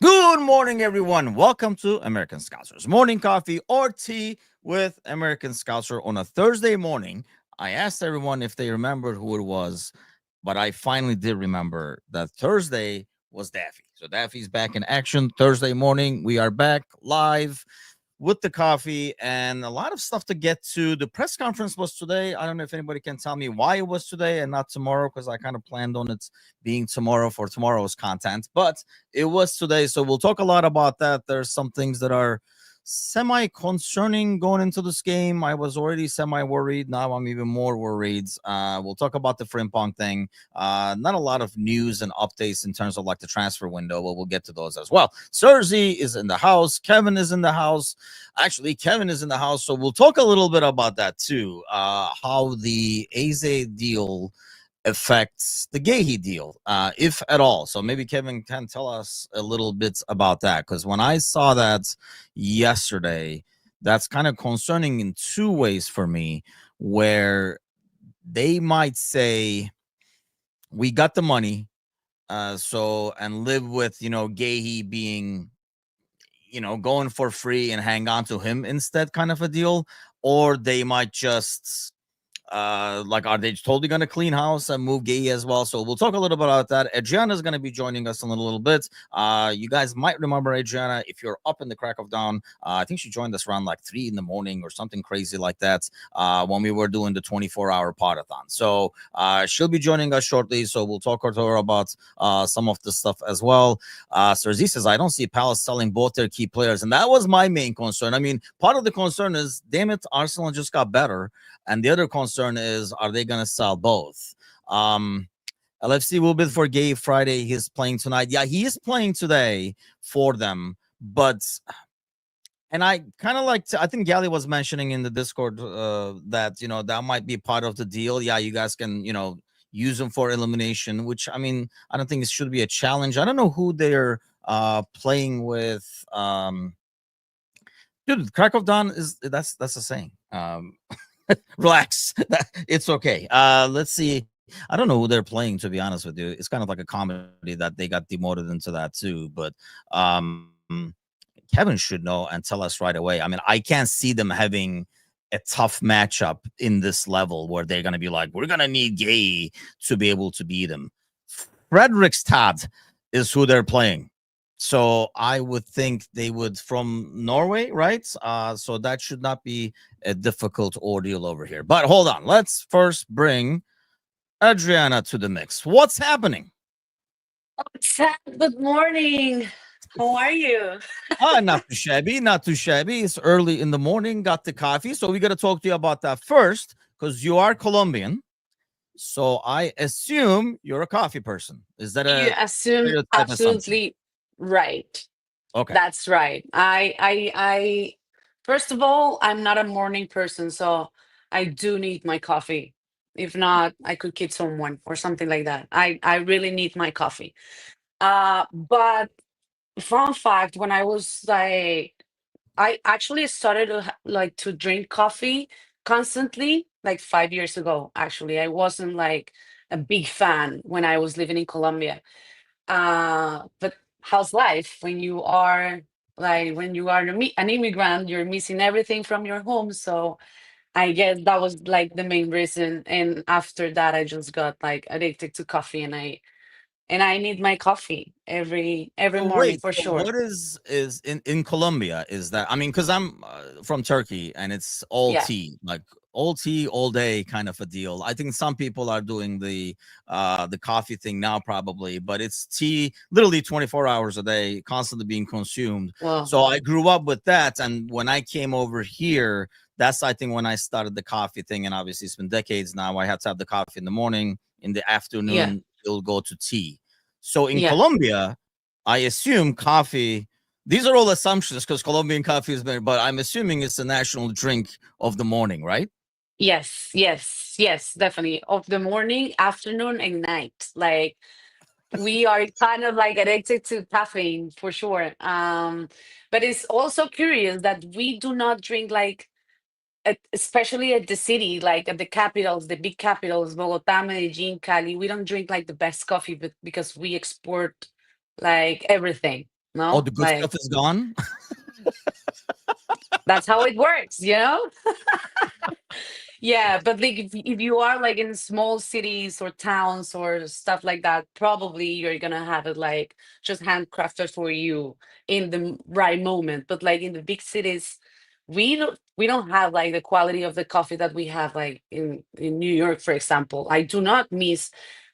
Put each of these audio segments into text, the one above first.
Good morning, everyone. Welcome to American Scousers Morning Coffee or Tea with American Scouser on a Thursday morning. I asked everyone if they remembered who it was, but I finally did remember that Thursday was Daffy. So Daffy's back in action Thursday morning. We are back live with the coffee and a lot of stuff to get to. The press conference was today. I don't know if anybody can tell me why it was today and not tomorrow because I kind of planned on it being tomorrow for tomorrow's content, but it was today. So we'll talk a lot about that. There's some things that are semi concerning going into this game. I was already semi worried. Now I'm even more worried. We'll talk about the Frimpong thing. Not a lot of news and updates in terms of like the transfer window, but we'll get to those as well. Serzi is in the house. Kevin is in the house. Actually, Kevin is in the house. So we'll talk a little bit about that too. How the Aze deal affects the Gahey deal, if at all. So maybe Kevin can tell us a little bit about that. Because when I saw that yesterday, that's kind of concerning in two ways for me, where they might say, we got the money, so and live with, Gahey being, going for free and hang on to him instead kind of a deal. Or they might just like, are they totally going to clean house and move Gay as well? So we'll talk a little bit about that. Adriana is going to be joining us in a little bit. You guys might remember Adriana if you're up in the crack of dawn. I think she joined us around like 3 in the morning or something crazy like that when we were doing the 24-hour Pod-a-Thon. So she'll be joining us shortly. So we'll talk to her about some of the stuff as well. Serzi says, I don't see Palace selling both their key players. And that was my main concern. I mean, part of the concern is, damn it, Arsenal just got better. And the other concern is, are they going to sell both? LFC will bid for Gay Friday. He's playing tonight. Yeah, he is playing today for them. But, and I kind of like, I think Gally was mentioning in the Discord that, that might be part of the deal. Yeah, you guys can, use them for elimination, which, I mean, I don't think it should be a challenge. I don't know who they're playing with. Dude, crack of dawn is, that's a saying. Relax. It's okay. Let's see. I don't know who they're playing, to be honest with you. It's kind of like a comedy that they got demoted into that too. But Kevin should know and tell us right away. I mean, I can't see them having a tough matchup in this level where they're going to be like, we're going to need Gay to be able to beat them. Fredrikstad is who they're playing. So I would think they would from Norway, right? So that should not be a difficult ordeal over here. But hold on. Let's first bring Adriana to the mix. What's happening? Sam, good morning. How are you? Not too shabby, not too shabby. It's early in the morning, got the coffee. So we got to talk to you about that first because you are Colombian. So I assume you're a coffee person. Is that You a assume stereotype assumption? absolutely right. Okay. That's right. First of all, I'm not a morning person, so I do need my coffee. If not, I could kill someone or something like that. I really need my coffee. But fun fact, when I was like, I actually started to like to drink coffee constantly like 5 years ago. Actually, I wasn't like a big fan when I was living in Colombia. But how's life when you are an immigrant? You're missing everything from your home. So I guess that was like the main reason. And after that, I just got like addicted to coffee, and I need my coffee every So morning wait, for so sure. what is in Colombia? Is that, I mean, because I'm from Turkey and it's all Yeah. tea, like all tea all day kind of a deal. I think some people are doing the coffee thing now probably, but it's tea literally 24 hours a day, constantly being consumed. Well, So I grew up with that, and when I came over here, that's I think when I started the coffee thing, and obviously it's been decades now. I had to have the coffee in the morning, in the yeah, afternoon it'll go to tea. So in yeah. Colombia, I assume coffee. These are all assumptions because Colombian coffee is very, but I'm assuming it's the national drink of the morning, right? Yes, yes, yes, definitely. Of the morning, afternoon, and night. Like we are kind of like addicted to caffeine for sure. But it's also curious that we do not drink like especially at the city, like at the capitals, the big capitals, Bogota, Medellin, Cali, we don't drink like the best coffee, but because we export like everything. Oh, No, the good like stuff is gone. that's how it works, you know? Yeah, but like if you are like in small cities or towns or stuff like that, probably you're gonna have it like just handcrafted for you in the right moment. But like in the big cities, we don't have like the quality of the coffee that we have like in New York, for example. I do not miss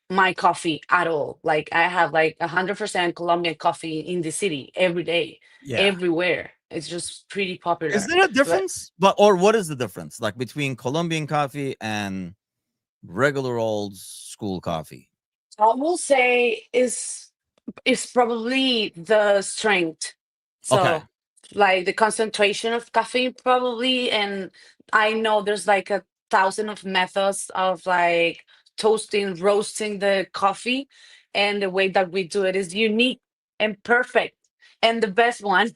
my coffee at all. Like I have like 100% Colombian coffee in the city every day, Yeah. everywhere. It's just pretty Is popular. there a But difference? But or what is the difference like between Colombian coffee and regular old school coffee? I will say is probably the strength. Okay. So like the concentration of caffeine probably, and I know there's like a thousand of methods of like toasting, roasting the coffee, and the way that we do it is unique and perfect and the best one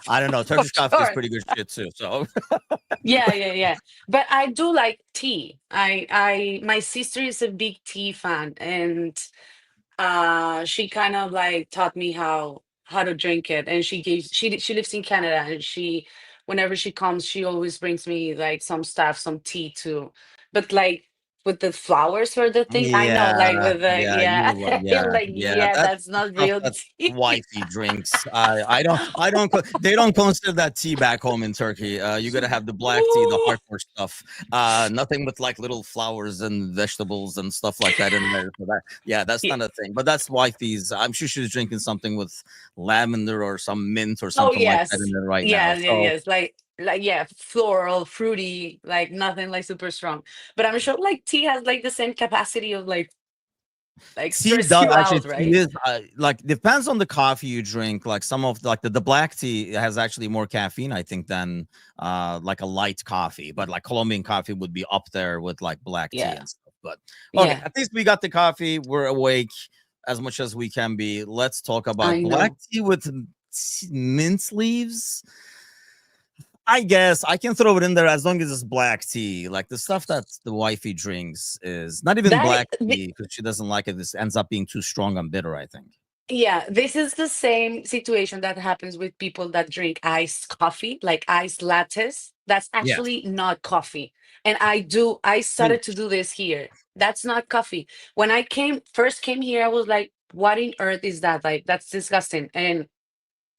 I don't know. for Turkish coffee is sure. pretty good shit too. So Yeah, yeah, yeah. But I do like tea. My sister is a big tea fan, and she kind of like taught me how to drink it, and she lives in Canada, and she whenever she comes she always brings me like some stuff, some tea too, but like with the flowers or the thing, I know, yeah, like with the, yeah, yeah. yeah, Like, yeah. yeah, That's that's not stuff real that tea. wifey drinks. They don't consider that tea back home in Turkey. You gotta have the black tea, the Ooh. hardcore stuff. Nothing with like little flowers and vegetables and stuff like that in there. So that, yeah, that's Yeah. not a thing. But that's wifey's. I'm sure she's drinking something with lavender or some mint or Oh something like that in yes, there right now. yeah, yeah, So yes, like yeah, floral, fruity, like nothing like super strong, but I'm sure like tea has like the same capacity of like tea stress does you actually out, tea right? is like depends on the coffee you drink. Like some of like the black tea has actually more caffeine, I think, than like a light coffee. But like Colombian coffee would be up there with like black tea Yeah, and stuff. But okay, yeah, at least we got the coffee. We're awake as much as we can be. Let's talk about I black know. tea with mint leaves. I guess I can throw it in there as long as it's black tea. Like the stuff that the wifey drinks is not even That black tea because she doesn't like it. This ends up being too strong and bitter, I think. Yeah, this is the same situation that happens with people that drink iced coffee, like iced lattes. That's Yes. actually not coffee. And I Really? started to do this here. That's not coffee. When I first came here, I was like, what in earth is that? Like, that's disgusting. And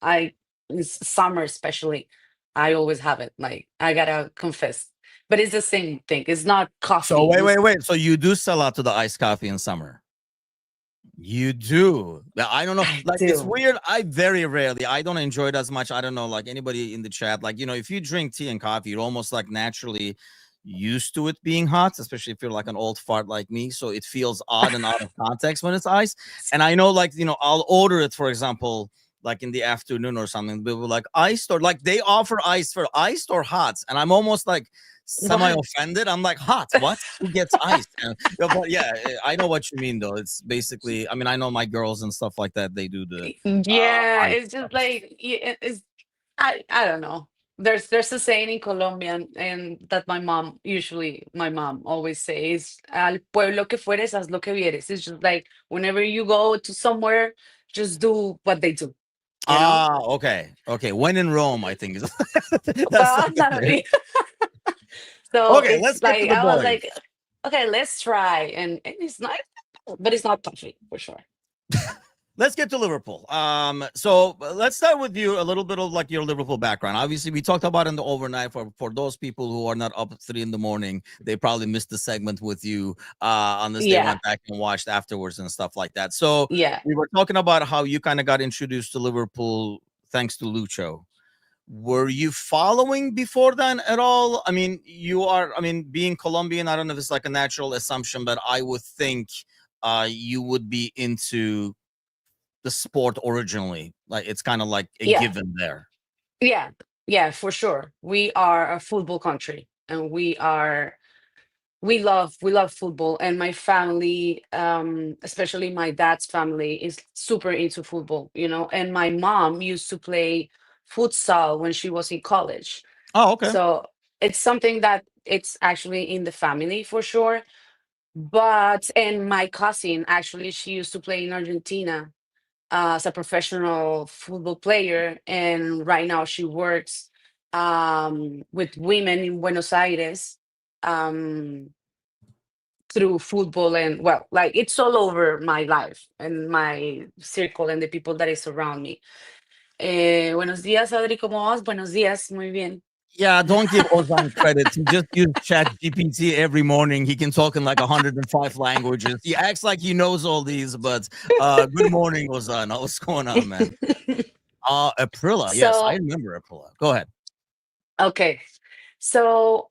I, in summer especially, I always have it. Like, I gotta confess. But it's the same thing. It's not So coffee. wait, wait, wait. So you do sell out to the iced coffee in summer? You do. Yeah, I don't know. I Like it's do. weird. I very rarely. I don't enjoy it as much. I don't know. Like anybody in the chat, like if you drink tea and coffee, you're almost like naturally used to it being hot, especially if you're like an old fart like me. So it feels odd and out of context when it's ice. And I know, like I'll order it, for example, like in the afternoon or something. People like iced or like they offer ice for iced or hot, and I'm almost like semi What? offended. I'm like, hot? What? Who gets ice? Yeah, but yeah, I know what you mean though. It's basically, I mean, I know my girls and stuff like that. They do the Yeah, ice it's stuff. just like it's I don't know. There's a saying in Colombian and that my mom always says, "Al pueblo que fueres, haz lo que vieres." It's just like whenever you go to somewhere, just do what they do, you know? Ah, okay, okay. When in Rome, I think is that's Well, like a thing. so Okay, it's let's get to like the I was boys. like, okay, let's try, and it's not, but it's not coffee for sure. Let's get to Liverpool. So let's start with you a little bit of like your Liverpool background. Obviously, we talked about in the overnight for those people who are not up at 3 in the morning. They probably missed the segment with you unless they Yeah, went back and watched afterwards and stuff like that. So yeah, we were talking about how you kind of got introduced to Liverpool thanks to Lucho. Were you following before then at all? I mean, I mean, being Colombian, I don't know if it's like a natural assumption, but I would think you would be into the sport originally. Like it's kind of like a yeah. given there. Yeah, yeah, for sure. We are a football country, and we love football. And my family, especially my dad's family, is super into football, And my mom used to play futsal when she was in college. Oh, okay. So it's something that it's actually in the family for sure. And my cousin, actually, she used to play in Argentina as a professional football player, and right now she works with women in Buenos Aires, um, through football. And well, like it's all over my life and my circle and the people that is around me. Buenos días, Adri, ¿cómo vas? Buenos días, muy bien. Yeah, don't give Ozan credit. He just uses Chat GPT every morning. He can talk in like 105 languages. He acts like he knows all these, but good morning, Ozan. What's going on, man? Aprila. Yes, I So, remember Aprila. Go ahead. okay. So,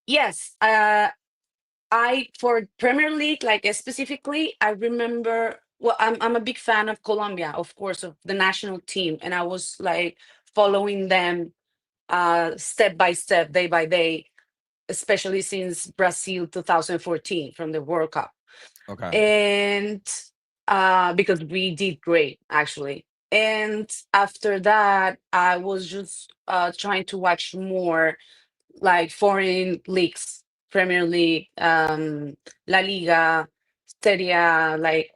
yes, I for Premier League, like specifically, I remember. Well, I'm a big fan of Colombia, of course, of the national team, and I was like following them step by step, day by day, especially since Brazil 2014 from the World Cup, Okay. and because we did great actually. And after that, I was just trying to watch more like foreign leagues, Premier League, La Liga, Serie A, like,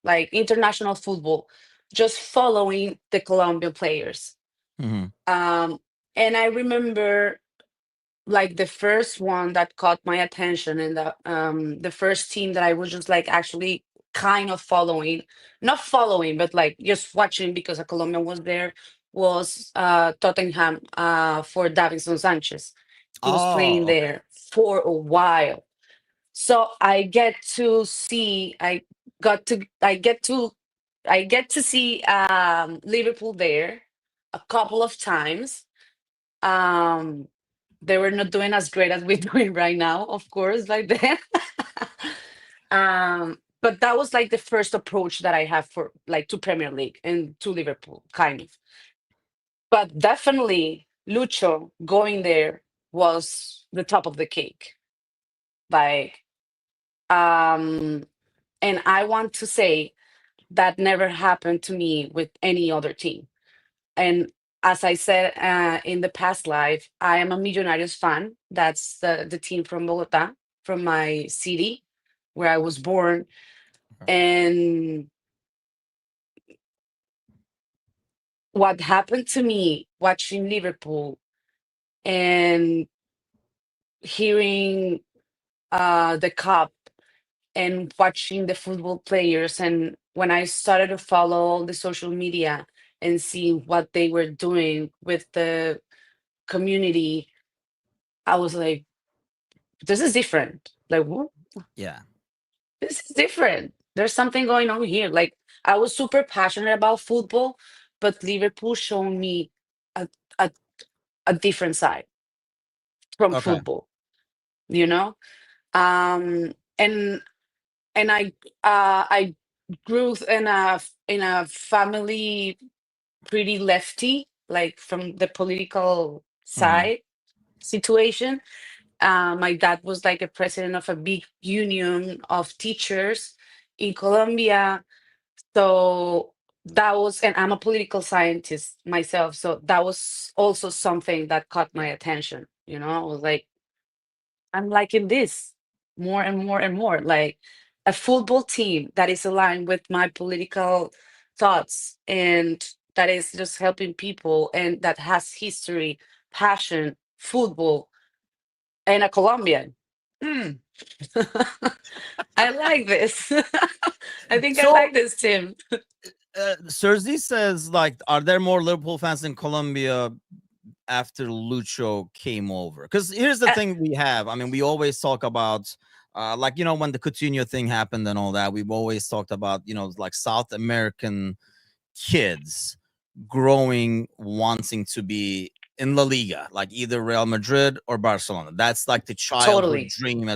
like international football, just following the Colombian players. Hmm. Um, and I remember like the first one that caught my attention, and the first team that I was just like actually kind of following, not following, but like just watching because a Colombian was there, was Tottenham, for Davinson Sanchez. He was playing Oh, okay. there for a while. So I get to see Liverpool there a couple of times. Um, they were not doing as great as we're doing right now, of course, back then. But that was like the first approach that I have for like to Premier League and to Liverpool, kind of. But definitely Lucho going there was the top of the cake. Like, um, and I want to say that never happened to me with any other team. And as I said in the past life, I am a Millonarios fan. That's the team from Bogota, from my city where I was born. Okay. And what happened to me watching Liverpool and hearing the cup and watching the football players, and when I started to follow all the social media and see what they were doing with the community, I was like, this is different. Like, what? Yeah. This is different. There's something going on here. Like, I was super passionate about football, but Liverpool showed me a, a, a different side from Okay. football, you know? And I grew in a family pretty lefty, like from the political Hmm. side situation. My dad was like a president of a big union of teachers in Colombia. So that was, and I'm a political scientist myself. So that was also something that caught my Yeah. attention. I was like, I'm liking this more and more and more. Like a football team that is aligned with my political thoughts and that is just helping people and that has history, passion, football, and a Colombian. Hmm. I like this. I think I So, like this, Tim. Sergi says, like, are there more Liverpool fans in Colombia after Lucho came over? Because here's the Uh, thing we have. I mean, we always talk about, like, when the Coutinho thing happened and all that, we've always talked about, like South American kids growing wanting to be in La Liga, like either Real Madrid or Barcelona. That's like the childhood totally. dream.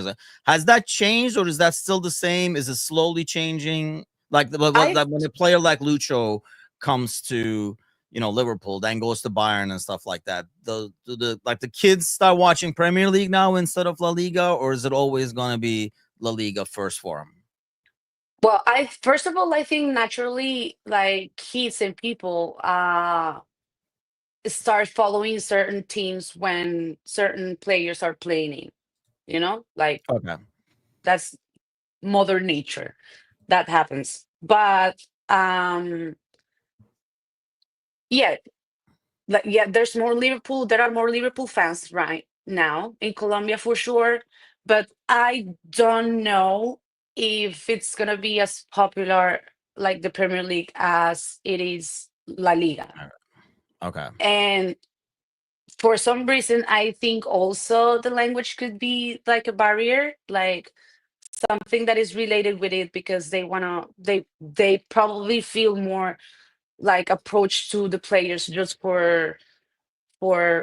Has that changed, or is that still the same? Is it slowly changing? Like I like when a player like Lucho comes to Liverpool, then goes to Bayern and stuff like that. The like the kids start watching Premier League now instead of La Liga, or is it always going to be La Liga first for them? Well, I first of all, I think naturally, like kids and people start following certain teams when certain players are playing. Like Okay. that's mother nature. That happens. But um, yeah, like, yeah, there's more Liverpool. There are more Liverpool fans right now in Colombia for sure. But I don't know if it's gonna be as popular like the Premier League as it is La Liga. Uh, Okay. And for some reason, I think also the language could be like a barrier, like something that is related with it because they probably feel more like approach to the players just for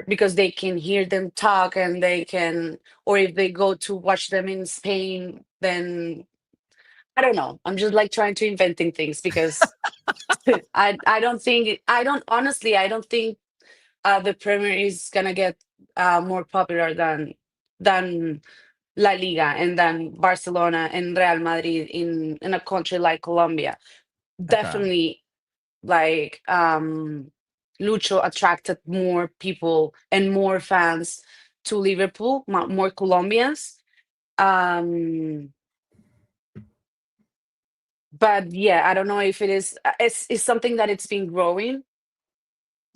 because they can hear them talk and they can, or if they go to watch them in Spain, then I don't know. I'm just like trying to inventing things because I don't think I don't honestly I don't think the Premier is gonna get more popular than La Liga and then Barcelona and Real Madrid in a country like Colombia. Okay. Definitely, like Lucho attracted more people and more fans to Liverpool, more Colombians. Um, but yeah, I don't know if it is. It's something that it's been growing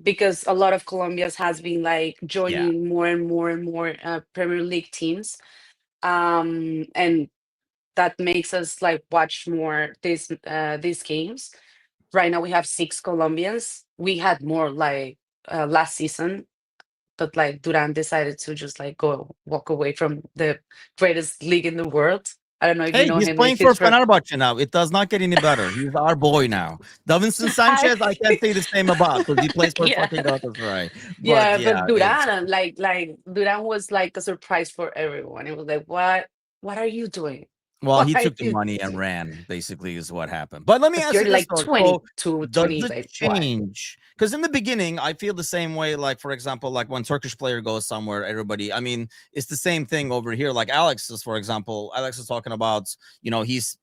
because a lot of Colombians has been like Yeah. joining more and more and more Premier League teams, and that makes us like watch more these games. Right now we have six Colombians. We had more like last season, but like Duran decided to just like go walk away from the greatest league in the world. I don't know if you Hey, know he's him. If playing for he's from, Fenerbahce now. It does not get any better. He's our boy now. Davinson I, Sanchez, I can't say the same about because he plays for yeah, fucking Galatasaray. But yeah, yeah, but it's Duran, like Duran was like a surprise for everyone. It was like, what are you doing? well, What he are took the you money and doing? ran, basically, is what happened. But let me But ask you're you this like though. 20 So, to does 20, it like what? change? Because in the beginning, I feel the same way. Like, for example, like when Turkish player goes somewhere, everybody, I mean, it's the same thing over here. Like Alex is, for example, Alex is talking about, he's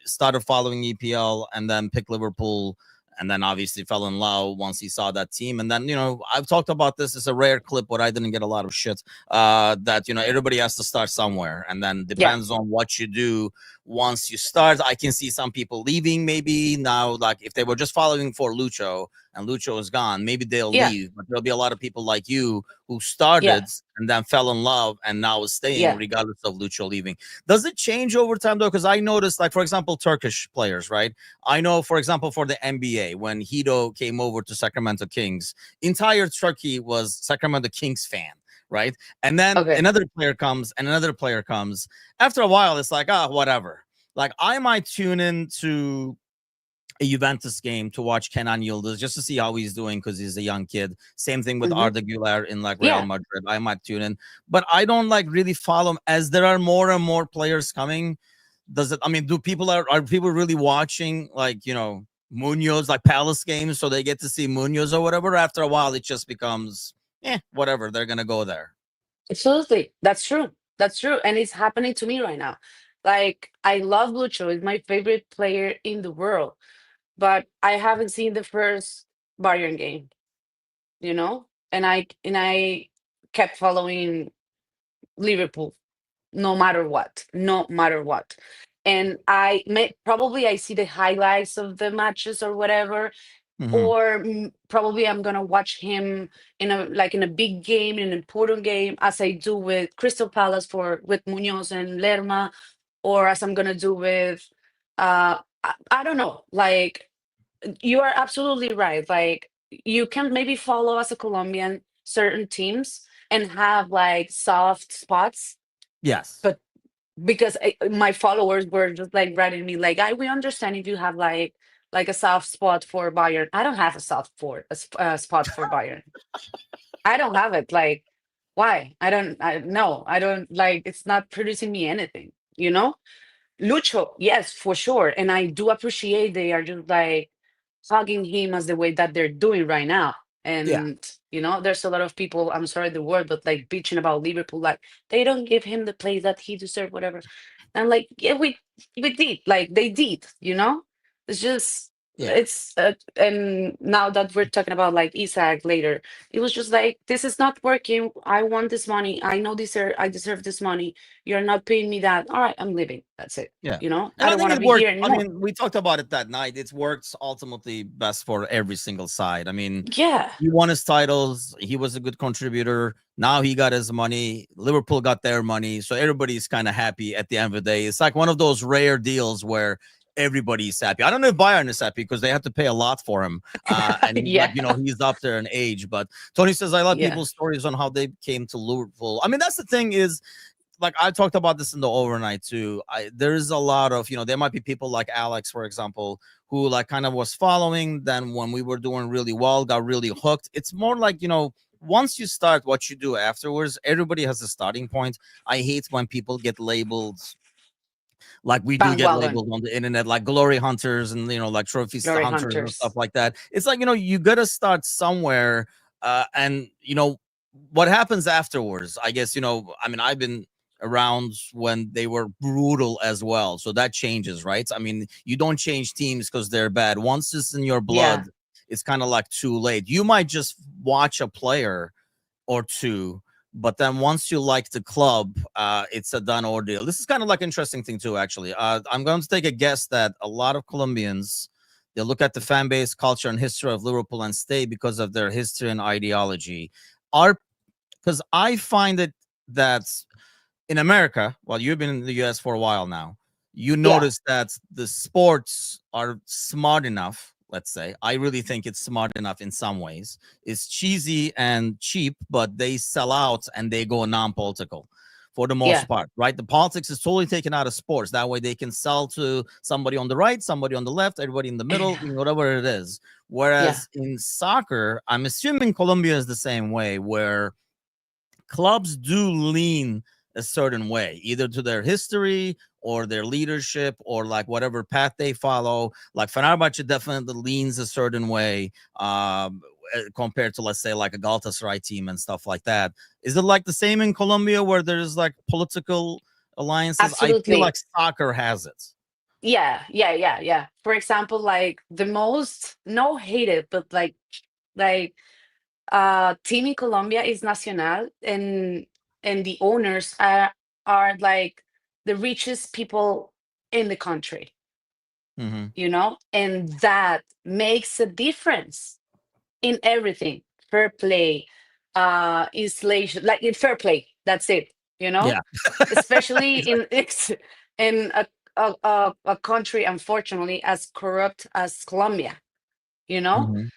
started following EPL and then picked Liverpool and then obviously fell in love once he saw that team. And then, I've talked about this. It's a rare clip where I didn't get a lot of shit. That everybody has to start somewhere, and then Yeah, depends on what you do once you start. I can see some people leaving maybe now, like if they were just following for Lucho and Lucho is gone, maybe they'll yeah, leave. But there'll be a lot of people like you who yeah, started and then fell in love and now is staying yeah. regardless of Lucho leaving. Does it change over time though? Because I noticed, like, for example, Turkish players, right? I know, for example, for the NBA, when Hito came over to Sacramento Kings, entire Turkey was Sacramento Kings fan, right? And then Okay. another player comes and another player comes. After a while, it's like, whatever. Like, I might tune in to a Juventus game to watch Kenan Yıldız just to see how he's doing because he's a young kid. Same thing with Hmm. Arda Güler in like Real Yeah. Madrid. I might tune in, but I don't like really follow him as there are more and more players coming. Does it? I mean, do people are people really watching like Munoz like Palace games so they get to see Munoz or whatever? After a while, it just becomes whatever. They're gonna go there. Absolutely. That's true. That's true. And it's happening to me right now. Like, I love Lucho. He's my favorite player in the world. But I haven't seen the first Bayern game, you know? And I kept following Liverpool no matter what. No matter what. And I may probably I see the highlights of the matches or whatever, Hmm. or probably I'm gonna watch him in a like in a big game, in an important game, as I do with Crystal Palace for with Munoz and Lerma, or as I'm gonna do with I don't know. Like, you are absolutely right. Like, you can maybe follow as a Colombian certain teams and have like soft spots, Yes. but because my followers were just like writing me like, I we understand if you have like a soft spot for Bayern. I don't have a spot for Bayern. I don't have it. Like, why? I no, I don't like, it's not producing me anything, you know? Lucho, yes, for sure. And I do appreciate they are just like hugging him as the way that they're doing right now. Yeah. And there's a lot of people, I'm sorry the word, but like bitching about Liverpool, like they don't give him the place that he deserved, whatever. And like, yeah, we did, like they did. It's just Yeah. It's and now that we're talking about like Isak later, it was just like, this is not working. I want this money. I deserve this money. You're not paying me that. All right, I'm leaving. That's it. Yeah. I And I don't think want to it be here worked. I anymore. mean, we talked about it that night. It's worked ultimately best for every single side. I mean, Yeah, he won his titles. He was a good contributor. Now he got his money. Liverpool got their money. So everybody's kind of happy at the end of the day. It's like one of those rare deals where everybody's happy. I don't know if Bayern is happy because they have to pay a lot for him. And like, yeah, he's up there in age. But Tony says, I love yeah. people's stories on how they came to Liverpool. I mean, that's the thing is, like I talked about this in the overnight too. There's a lot of, there might be people like Alex, for example, who like kind of was following. Then when we were doing really well, got really hooked. It's more like, once you start, what you do afterwards, everybody has a starting point. I hate when people get labeled like we do get Bandwagon, labeled on the internet, like glory hunters and like trophies glory hunters and stuff hunters. like that. It's like, you gotta start somewhere. And what happens afterwards, I guess, I mean, I've been around when they were brutal as well, so that changes, right? I mean, you don't change teams because they're bad. Once it's in your Yeah, blood, it's kind of like too late. You might just watch a player or two. But then once you like the club, it's a done ordeal. This is kind of like interesting thing too, actually. I'm going to take a guess that a lot of Colombians, they look at the fan base, culture, and history of Liverpool and stay because of their history and ideology. Are Because I find it that in America, well, you've been in the US for a while now, you yeah, notice that the sports are smart enough. Let's say, I really think it's smart enough in some ways. It's cheesy and cheap, but they sell out and they go non-political for the most yeah, part, right? The politics is totally taken out of sports. That way they can sell to somebody on the right, somebody on the left, everybody in the middle, whatever it is. yeah. Whereas in soccer, I'm assuming Colombia is the same way, where clubs do lean a certain way, either to their history or their leadership or like whatever path they follow. Like Fenerbahce definitely leans a certain way, compared to, let's say, like a Galatasaray team and stuff like that. Is it like the same in Colombia where there's like political alliances? I feel like Absolutely. soccer has it. Yeah, yeah, yeah, yeah. For example, like the most no hated, but like team in Colombia is Nacional, and the owners are like the richest people in the country, Mm-hmm. and that makes a difference in everything. Fair play, installation, like in fair play. That's it. You know, Yeah. especially Exactly. in it's in a country, unfortunately, as corrupt as Colombia. You know, Mm-hmm.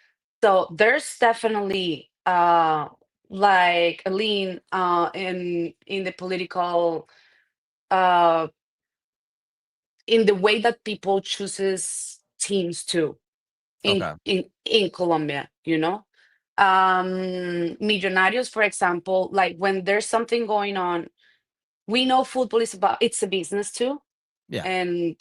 so there's definitely like a lean in the political uh in the way that people chooses teams too Okay. in Colombia, Millonarios, for example, like when there's something going on, we know football is about, it's a business too, Yeah. and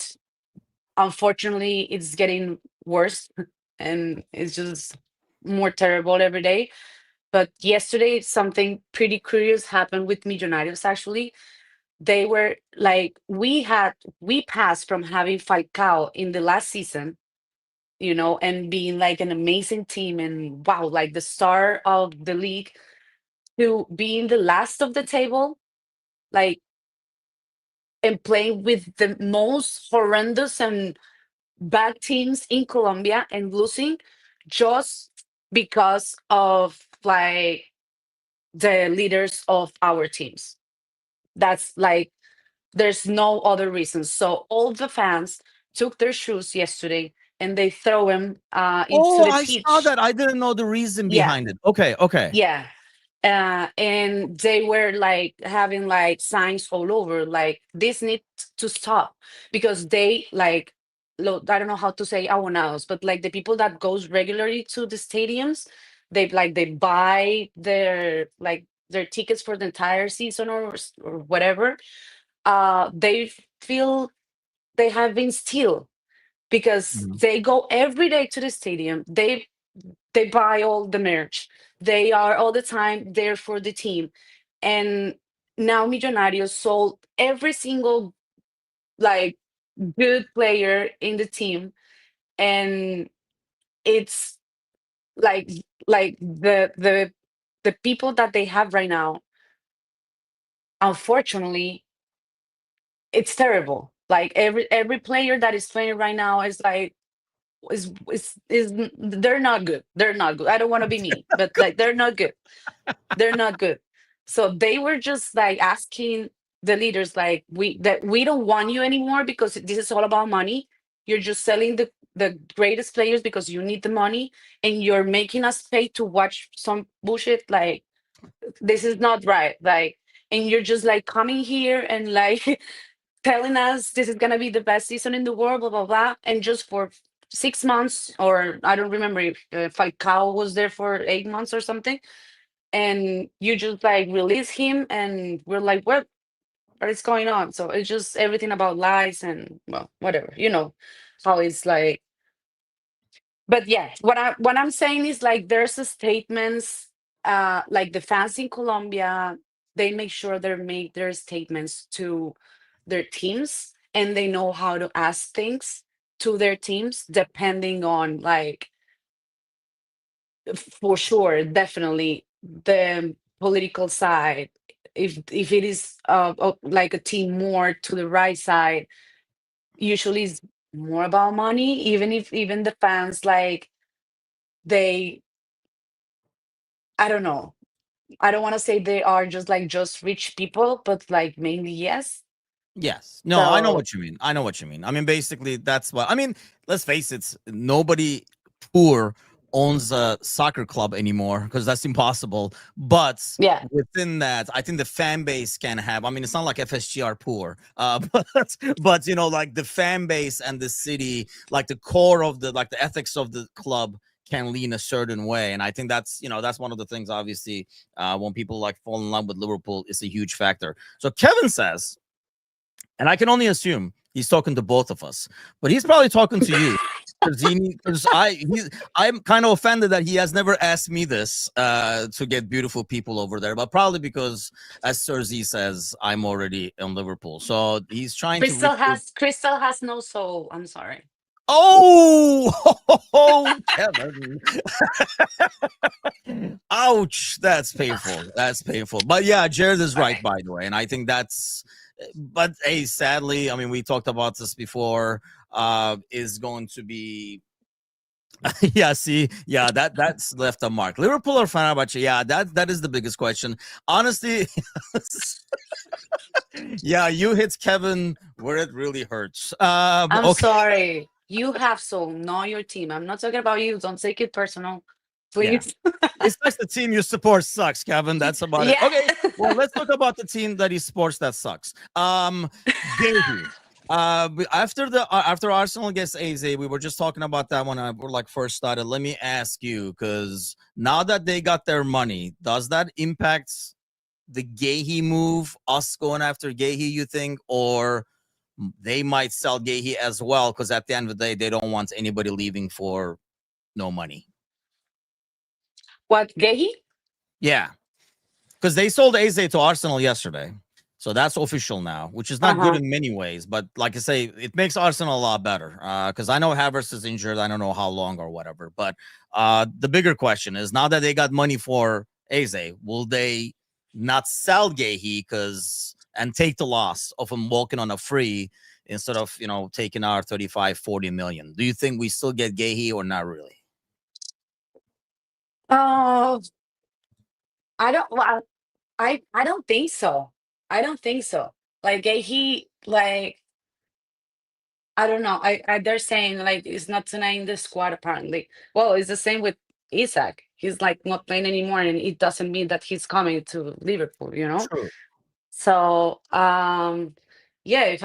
unfortunately it's getting worse and it's just more terrible every day. But yesterday, something pretty curious happened with Millonarios actually. They were like, we passed from having Falcao in the last season, and being like an amazing team and wow, like the star of the league, to being the last of the table, like, and playing with the most horrendous and bad teams in Colombia and losing just because of like the leaders of our teams. That's like, there's no other reason. So all the fans took their shoes yesterday and they throw them into Oh, the I saw pitch. that. I didn't know the reason Yeah, behind it. Okay. Okay. yeah. And they were like having like signs all over, like this needs to stop, because they like, look, I don't know how to say abonados, but like the people that goes regularly to the stadiums, they buy their tickets for the entire season, or whatever. They feel they have been steal, because Mhm. they go every day to the stadium. They buy all the merch. They are all the time there for the team. And now Millonarios sold every single like good player in the team, And it's like the people that they have right now, unfortunately, it's terrible. Like every player that is playing right now is like is they're not good. They're not good. I don't want to be mean, but like they're not good. They're not good. So they were just like asking the leaders, like, we don't want you anymore because this is all about money. You're just selling the greatest players because you need the money, and you're making us pay to watch some bullshit. Like, this is not right. Like, and you're just like coming here and like telling us this is gonna be the best season in the world, blah blah blah, and just for 6 months, or I don't remember if Falcao was there for 8 months or something, and you just like release him, and we're like, what is going on? So it's just everything about lies and, well, whatever, how it's like. But yeah, what I'm saying is like there's a statements, like the fans in Colombia, they make sure they make their statements to their teams, and they know how to ask things to their teams depending on, like, for sure, definitely the political side. If it is like a team more to the right side, usually it's more about money, even if even the fans, like, they, I don't know, I don't want to say they are just like just rich people, but like mainly yes. Yes. No, I know So what you mean. I know what you mean. I mean, basically, that's what I mean. Let's face it, nobody poor owns a soccer club anymore because that's impossible. But yeah. within that, I think the fan base can have. I mean, it's not like FSG are poor, but like the fan base and the city, like the core of the ethics of the club can lean a certain way, and I think that's one of the things. Obviously, when people like fall in love with Liverpool, it's a huge factor. So Kevin says, and I can only assume he's talking to both of us, but he's probably talking to you because I'm kind of offended that he has never asked me this to get beautiful people over there, but probably because, as Sir Z says, I'm already in Liverpool, so he's trying to recruit. Crystal has no soul. I'm sorry. Oh, oh, Kevin! Ouch, that's painful. That's painful. But yeah, Jared is right, Okay. by the way, and I think that's. But hey, sadly, I mean, we talked about this before. Is going to be yeah. See, yeah, that's left a mark. Liverpool or Fenerbahce? Yeah, that is the biggest question. Honestly, yeah, you hit Kevin where it really hurts. I'm Okay, sorry. You have soul, not your team. I'm not talking about you. Don't take it personal, yeah. please. It's like the team you support sucks, Kevin. That's about it. Yeah. Okay. Well, let's talk about the team that he supports that sucks. Gahey. After Arsenal against AZ, we were just talking about that when I were like first started. Let me ask you, because now that they got their money, does that impact the Gahey move? Us going after Gahey, you think, or they might sell Gahey as well? Because at the end of the day, they don't want anybody leaving for no money. What, gay? Yeah. Because they sold Eze to Arsenal yesterday. So that's official now, which is not good Uh-huh. in many ways. But like I say, it makes Arsenal a lot better. Because I know Havertz is injured. I don't know how long or whatever. But the bigger question is, now that they got money for Eze, will they not sell Gahey and take the loss of him walking on a free instead of, taking our 35, 40 million? Do you think we still get Gahey or not really? Oh, I don't. Well, I don't think so. I don't think so. Like, he, like, I don't know. They're saying like it's not tonight in the squad apparently. Well, it's the same with Isak. He's like not playing anymore, and it doesn't mean that he's coming to Liverpool. True. So, yeah, if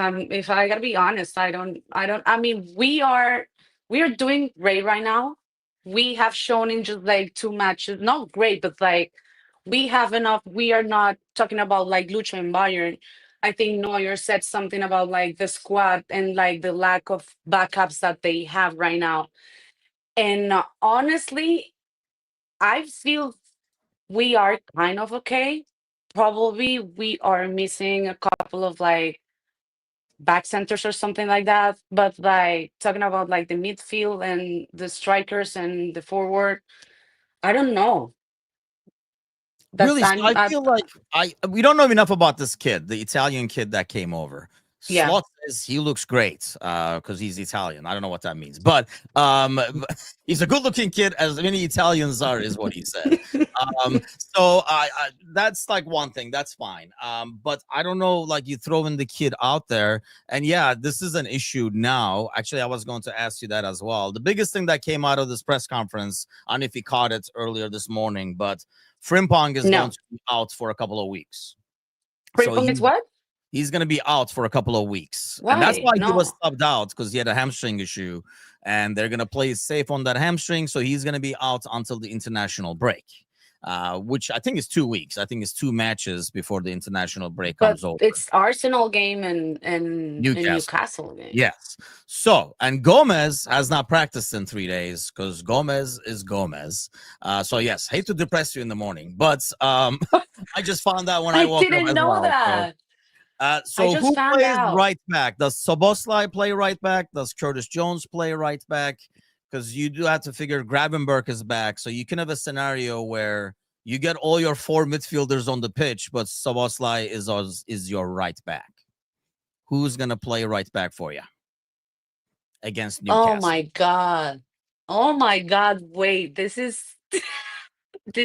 I gotta be honest, I mean, we are doing great right now. We have shown in just like 2 matches, not great, but like we have enough. We are not talking about like Lucho and Bayern. I think Neuer said something about like the squad and like the lack of backups that they have right now. And honestly, I feel we are kind of okay. Probably we are missing a couple of like back centers or something like that. But like talking about like the midfield and the strikers and the forward, I don't know. That's Really? So I'm I feel like we don't know enough about this kid, the Italian kid that came over. yeah. Slot says he looks great because he's Italian. I don't know what that means, but he's a good-looking kid, as many Italians are, is what he said. So that's like one thing. That's fine. But I don't know. Like you throwing the kid out there, and yeah, this is an issue now. Actually, I was going to ask you that as well. The biggest thing that came out of this press conference, I don't know if you caught it earlier this morning, but Frimpong is going No. to be out for a couple of weeks. So Frimpong is what? he's going to be out for a couple of weeks. And that's Why? why he was No. subbed out because he had a hamstring issue. And they're going to play safe on that hamstring. So he's going to be out until the international break, which I think is 2 weeks. I think it's 2 matches before the international break But comes over. it's Arsenal game and Newcastle. Newcastle game. Yes. So, and Gomez has not practiced in 3 days because Gomez is Gomez. So, yes, hate to depress you in the morning, but I just found out when I I woke up didn't as know well. that. I So just who found plays out. right back? Does Soboslai play right back? Does Curtis Jones play right back? Because you do have to figure Gravenberg is back. So you can have a scenario where you get all your 4 midfielders on the pitch, but Soboslai is your right back. Who's going to play right back for you against Oh Newcastle? my God. Oh my God. Wait, this is this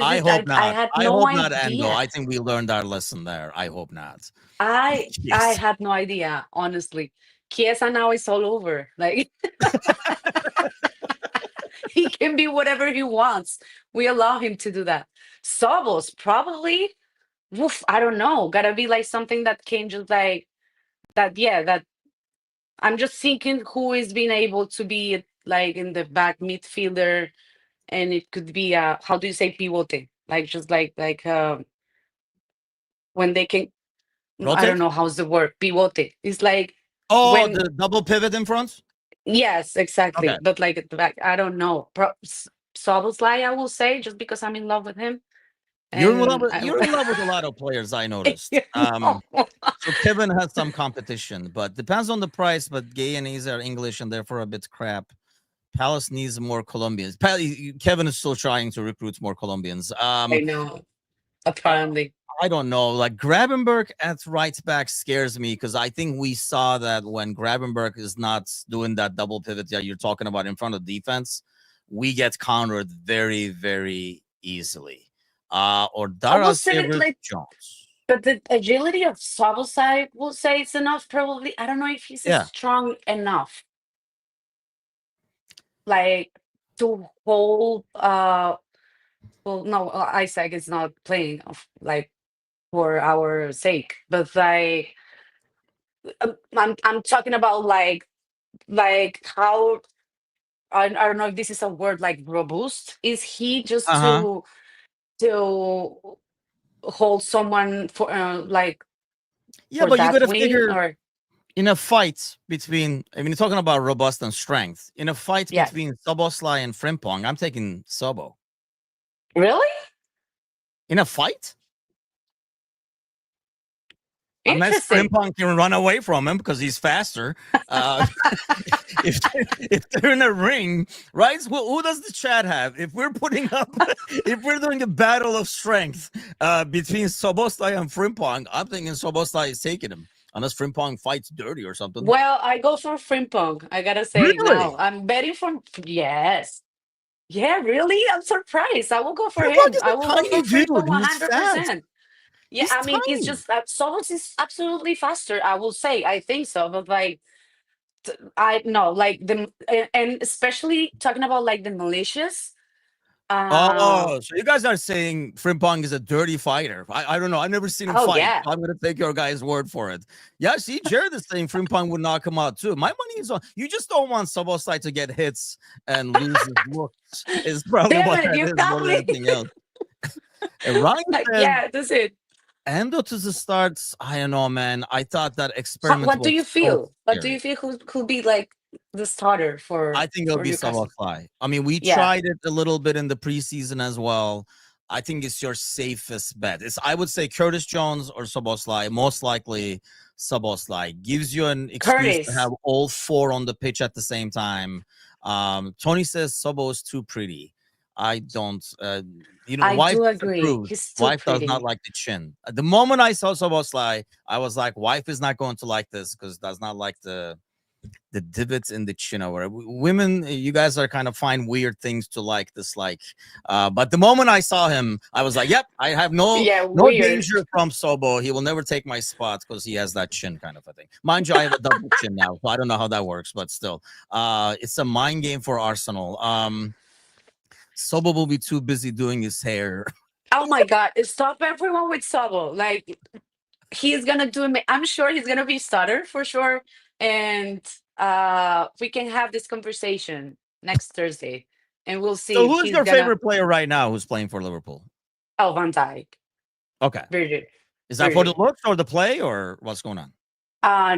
I is hope I not. had I no hope not, Ando. idea. I think we learned our lesson there. I hope not. I Yes. had no idea, honestly. Chiesa now is all over. Like he can be whatever he wants. We allow him to do that. Sobos probably. Woof, I don't know. Gotta be like something that came just like that. Yeah, that I'm just thinking who is being able to be like in the back midfielder, and it could be how do you say pivote? Like just when they can. I don't Rotate? know how's the word pivote. It's like Oh, when the double pivot in front? yes, Okay. exactly. But like at the back, I don't know. Soboslai, I will say, just because I'm in love with him, and I, You're in love with a lot of players, I you noticed. know. So Kevin has some competition, but depends on the price. But Gay and Easy are English and therefore a bit crap. Palace needs more Colombians. Kevin is still trying to recruit more Colombians. I know. Uh, Apparently, I don't know. Like Gravenberg at right back scares me because I think we saw that when Gravenberg is not doing that double pivot that you're talking about in front of defense, we get countered very, very easily. Or I will Dara's say it favorite like, Jones. but the agility of Soboslai will say it's enough. Probably, I don't know if he's Yeah. strong enough, like to hold. Well, no, Isaac is not playing of like for our sake, but like I'm talking about like how I don't know if this is a word like robust. Is he just Uh huh. to hold someone for like Yeah, for but you got that to wing figure or in a fight between, I mean, you're talking about robust and strength. In a fight yeah? between Soboslai and Frimpong, I'm taking Sobo. Really In a fight? Unless interesting. Frimpong can run away from him because he's faster. Uh, if they're in a ring, right? Who does the chat have? If we're putting up, if we're doing a battle of strength between Soboslai and Frimpong, I'm thinking Soboslai is taking him. Unless Frimpong fights dirty or something. Well, I go for Frimpong. I gotta say now, Really? I'm betting for yes. Yeah, really? I'm surprised. I will go for Frimpong him. is I a will go for tiny Frimpong dude. He's fast. 100%. Yeah, He's I mean, it's tiny. just that Solos is absolutely faster. I will say, I think so, but like, I know, like and especially talking about like the malicious. Uh, Oh, so you guys are saying Frimpong is a dirty fighter. I don't know. I've never seen him oh fight. yeah, So I'm going to take your guys' word for it. Yeah, see, Jared is saying Frimpong would knock him out too. My money is on. You just don't want Sabosai to get hits and lose his looks, is probably damn what it, that you is more got than me. anything else. And Ryan says, Yeah, that's it. Endo to the starts. I don't know, man. I thought that experiment What do was you so feel? What do scary. you feel who could be like the starter I think it'll for be Newcastle? Sabosai. I mean, we Yeah, tried it a little bit in the preseason as well. I think it's your safest bet. It's I would say Curtis Jones or Soboslai. Most likely Soboslai gives you an excuse to have Curtis, all four on the pitch at the same time. Tony says Sobo is too pretty. I don't. I Wife do agree. disapproved. He's too Wife does not pretty. like the chin. The moment I saw Soboslai, I was like, wife is not going to like this because does not like the divots in the chin or whatever. Women, you guys are kind of find weird things to like, dislike. But the moment I saw him, I was like, "Yep, I have Yeah, no weird. danger from Sobo. He will never take my spot because he has that chin kind of a thing." Mind you, I have a double chin now, so I don't know how that works, but still, it's a mind game for Arsenal. Sobo will be too busy doing his hair. Oh my God. Stop everyone with Sabo. Like, he's gonna do I'm sure he's gonna be stutter for sure. And we can have this conversation next Thursday and we'll see So, if who's he's your gonna. favorite player right now who's playing for Liverpool? Oh, Van Dijk. Okay, Very good. is that Very for the good. looks or the play or what's going on?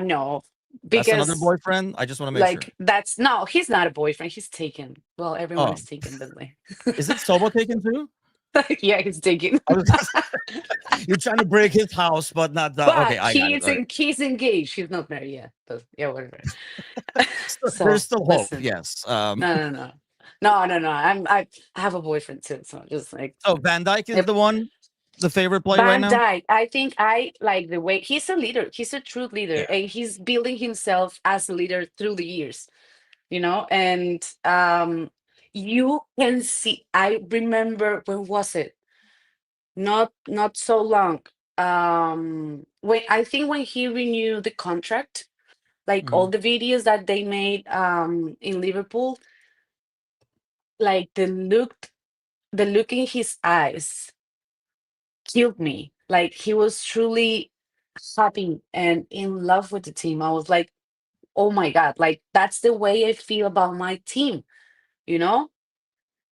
No, That's another because boyfriend. I just want to make sure. like that's no, he's not a boyfriend. He's taken. Well, everyone Oh, is taken, by the way. is it Sobo taken too? Yeah, he's taken. I was you're trying to break his house, but not that. Okay, But I got it. All right. he's engaged. He's not married yet. But yeah, whatever. There's So still hope. listen. Yes. No, no, no. No, no, no. I have a boyfriend too, so just like So Van Dyke is yep. the one, the favorite player right Van now. Dyke, I think I like the way he's a leader. He's a true leader, Yeah. and he's building himself as a leader through the years. And you can see. I remember when was it? Not so long. When I think when he renewed the contract, like all Mhm. the videos that they made in Liverpool, like the look in his eyes killed me. Like he was truly happy and in love with the team. I was like, oh my God, like that's the way I feel about my team, you know?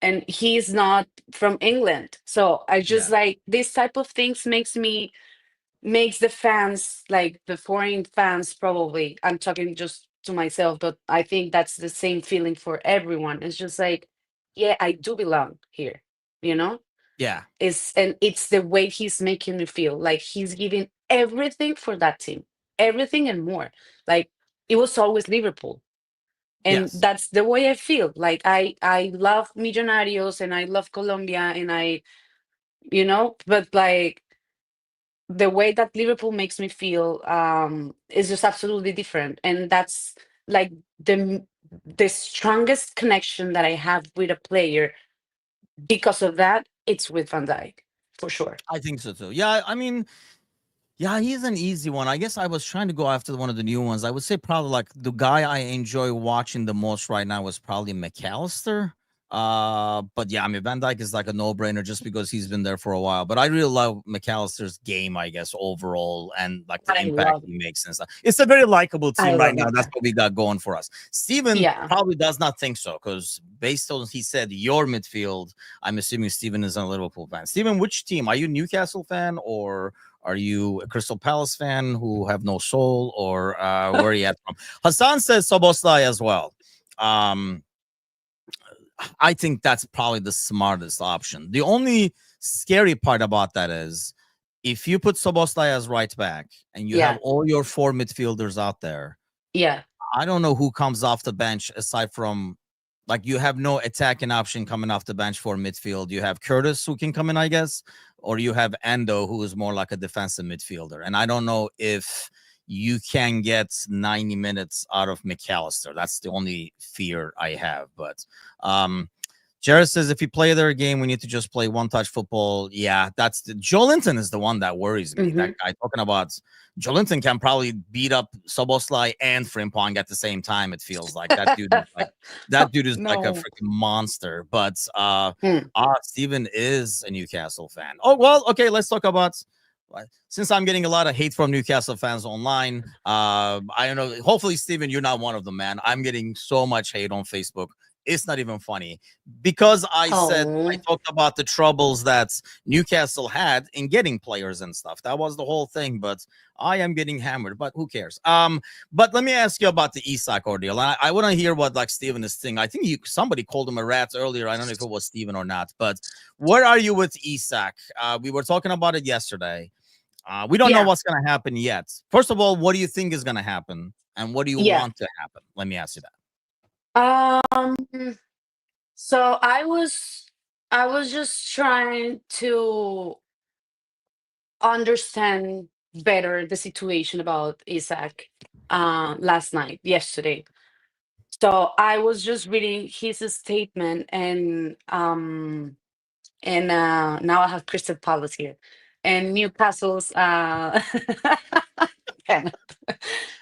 And he's not from England. So I just Yeah. like this type of things makes the fans, like the foreign fans, probably. I'm talking just to myself, but I think that's the same feeling for everyone. It's just like, yeah, I do belong here, you know? Yeah. It's the way he's making me feel like he's giving everything for that team, everything and more. Like it was always Liverpool, and Yes. that's the way I feel. Like I love Millonarios and I love Colombia and but like the way that Liverpool makes me feel is just absolutely different, and that's like the strongest connection that I have with a player. Because of that, it's with Van Dijk for sure. I think so too. Yeah. I mean, yeah, he's an easy one. I guess I was trying to go after one of the new ones. I would say probably like the guy I enjoy watching the most right now was probably McAllister. But yeah, I mean Van Dyke is like a no-brainer just because he's been there for a while. But I really love McAllister's game, I guess, overall, and like the I impact love he makes and stuff. It's a very likable I team right love now. that That's guy. what we got going for us. Steven Yeah. probably does not think so, because based on he said your midfield, I'm assuming Steven is a Liverpool fan. Steven, which team? Are you Newcastle fan or are you a Crystal Palace fan who have no soul, or where are you at from? Hassan says Soboslai as well. Um, I think that's probably the smartest option. The only scary part about that is if you put Soboslai as right back and you have Yeah. all your four midfielders out there, Yeah. I don't know who comes off the bench aside from like you have no attacking option coming off the bench for midfield. You have Curtis who can come in, I guess, or you have Endo who is more like a defensive midfielder. And I don't know if you can get 90 minutes out of McAllister. That's the only fear I have. But Jared says if you play their game, we need to just play one touch football. Yeah, that's the Joe Linton is the one that worries me. Hmm. That guy talking about Joe Linton can probably beat up Soboslai and Frimpong at the same time. It feels like that dude is like a No. freaking monster. But Hmm. Steven is a Newcastle fan. Oh well, okay, let's talk about since I'm getting a lot of hate from Newcastle fans online. I don't know. Hopefully, Steven, you're not one of them, man. I'm getting so much hate on Facebook It's not even funny because I Oh, talked about the troubles that Newcastle had in getting players and stuff. That was the whole thing. But I am getting hammered. But who cares? But let me ask you about the Isak ordeal. I want to hear what like Steven is thinking. I think somebody called him a rat earlier. I don't know if it was Steven or not. But where are you with Isak? We were talking about it yesterday. We don't know yeah, what's going to happen yet. First of all, what do you think is going to happen, and what do you yeah. want to happen? Let me ask you that. Um, so I was just trying to understand better the situation about Isaac last night, yesterday. So I was just reading his statement, and now I have Crystal Palace here and Newcastle's pen-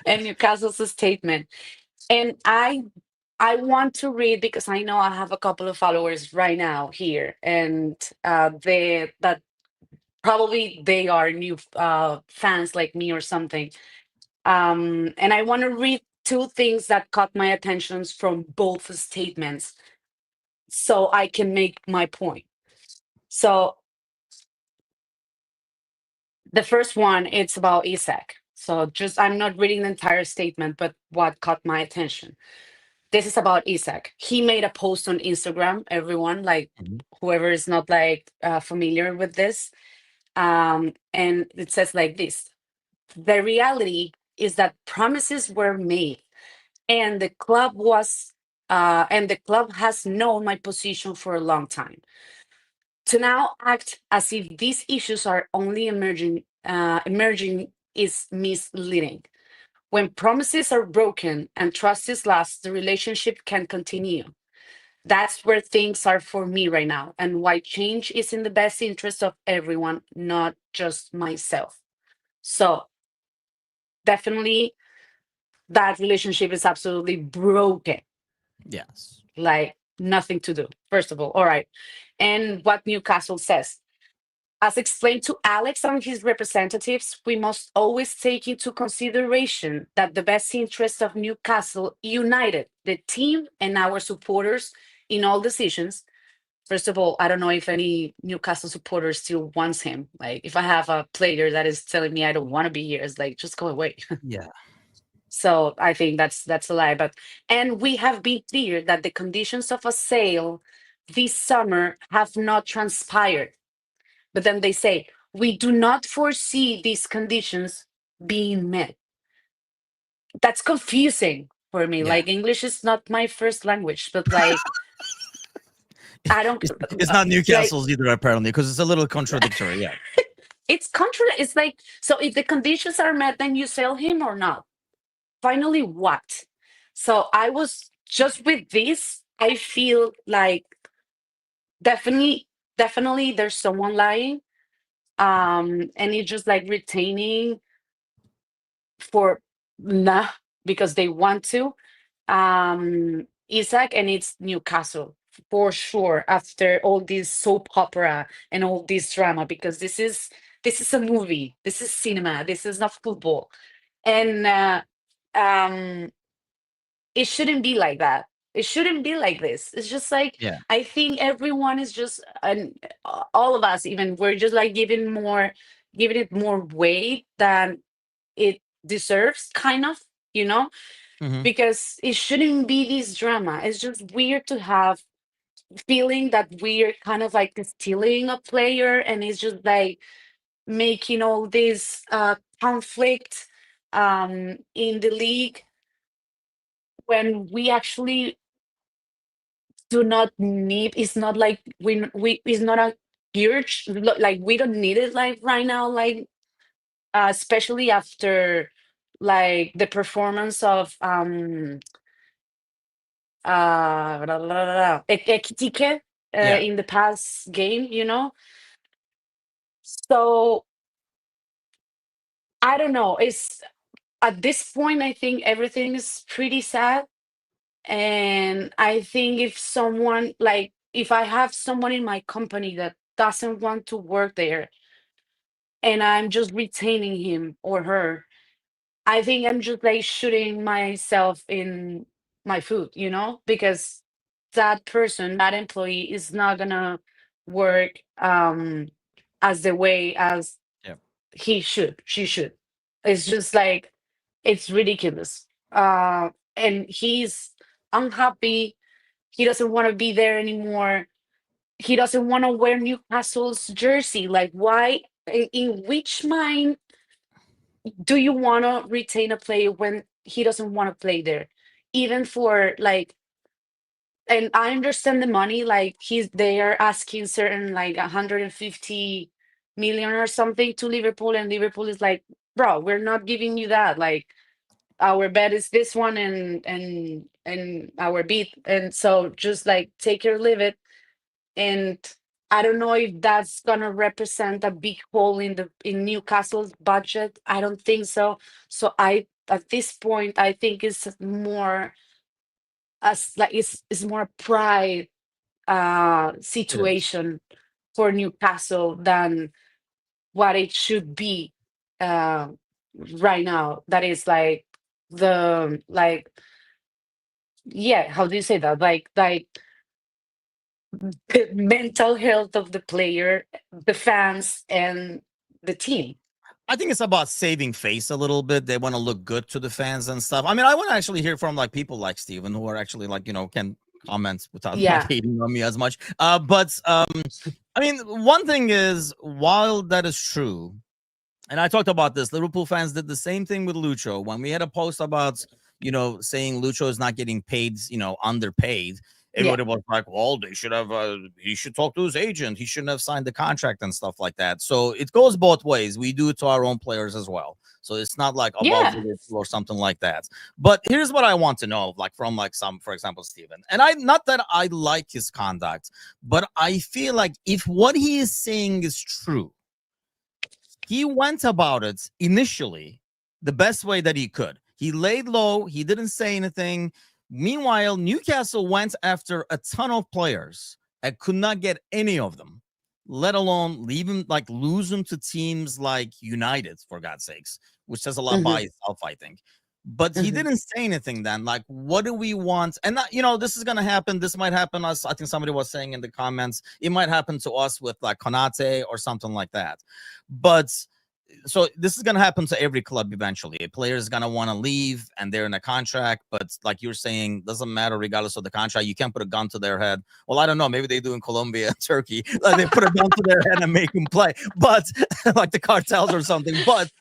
and Newcastle's statement. And I want to read because I know I have a couple of followers right now here, and they that probably they are new fans like me or something. And I want to read two things that caught my attention from both statements, so I can make my point. So the first one, it's about Isak. So just I'm not reading the entire statement, but what caught my attention. This is about Isak. He made a post on Instagram, everyone, like Mhm. whoever is not like familiar with this. And it says like this: the reality is that promises were made, and the club has known my position for a long time. To now act as if these issues are only emerging is misleading. When promises are broken and trust is lost, the relationship can continue. That's where things are for me right now, and why change is in the best interest of everyone, not just myself. So, definitely, that relationship is absolutely broken. Yes. Like, nothing to do, first of all. All right. And what Newcastle says: as explained to Alex and his representatives, we must always take into consideration that the best interest of Newcastle United, the team, and our supporters in all decisions. First of all, I don't know if any Newcastle supporter still wants him. Like, if I have a player that is telling me I don't want to be here, it's like, just go away. Yeah. So I think that's a lie. But and we have been clear that the conditions of a sale this summer have not transpired. But then they say, we do not foresee these conditions being met. That's confusing for me. Yeah. Like, English is not my first language, but like, I don't It's not like Newcastle's either, apparently, because it's a little contradictory. Yeah. it's like, so if the conditions are met, then you sell him or not? Finally, what? So I was just with this, I feel like definitely, definitely there's someone lying. And it's just like retaining for nah because they want to. Isaac, and it's Newcastle for sure after all this soap opera and all this drama, because this is a movie, this is cinema, this is not football. And um it shouldn't be like that. It shouldn't be like this. It's just like, Yeah. I think everyone is just, and all of us even, we're just like giving it more weight than it deserves, kind of, you know, Hmm. because it shouldn't be this drama. It's just weird to have feeling that we're kind of like stealing a player, and it's just like making all this conflict in the league, when we actually do not need. It's not like we it's not a urge, like we don't need it like right now, like especially after like the performance of Ekitike Yeah. in the past game, you know. So I don't know, it's at this point I think everything is pretty sad. And I think if someone, like, if I have someone in my company that doesn't want to work there, and I'm just retaining him or her, I think I'm just like shooting myself in my foot, you know, because that person, that employee, is not gonna work as the way as Yeah, she should. It's just like it's ridiculous. And he's unhappy. He doesn't want to be there anymore. He doesn't want to wear Newcastle's jersey. Like, why? In which mind do you want to retain a player when he doesn't want to play there? Even for like, and I understand the money. Like, they are asking certain like 150 million or something to Liverpool, and Liverpool is like, bro, we're not giving you that. Like, our bet is this one, and our beat, and so just like take it or leave it. And I don't know if that's gonna represent a big hole in the in Newcastle's budget. I don't think so. So I at this point I think it's more as like it's more pride it is. situation for Newcastle than what it should be uh right now. That is like the like yeah, how do you say that? Like the mental health of the player, the fans, and the team. I think it's about saving face a little bit. They want to look good to the fans and stuff. I mean, I want to actually hear from like people like Steven who are actually like, can comment without like Yeah. hating on me as much. But I mean, one thing is, while that is true, and I talked about this. Liverpool fans did the same thing with Lucho when we had a post about, saying Lucho is not getting paid, underpaid. Yeah. Everybody was like, "Well, they should have. He should talk to his agent. He shouldn't have signed the contract and stuff like that." So it goes both ways. We do it to our own players as well. So it's not like above Yeah. Liverpool or something like that. But here's what I want to know, like from like some, for example, Steven. And I not that I like his conduct, but I feel like if what he is saying is true, he went about it initially the best way that he could. He laid low, he didn't say anything. Meanwhile, Newcastle went after a ton of players and could not get any of them, let alone leave him like lose them to teams like United, for God's sakes, which says a lot Hmm. by itself, I think. But he Hmm. didn't say anything then. Like, what do we want? And this is gonna happen. This might happen us. I think somebody was saying in the comments, it might happen to us with like Konate or something like that. But so this is going to happen to every club eventually. A player is going to want to leave and they're in a contract, but like you're saying, doesn't matter regardless of the contract. You can't put a gun to their head. Well, I don't know. Maybe they do in Colombia and Turkey. Like they put a gun to their head and make them play, but like the cartels or something. But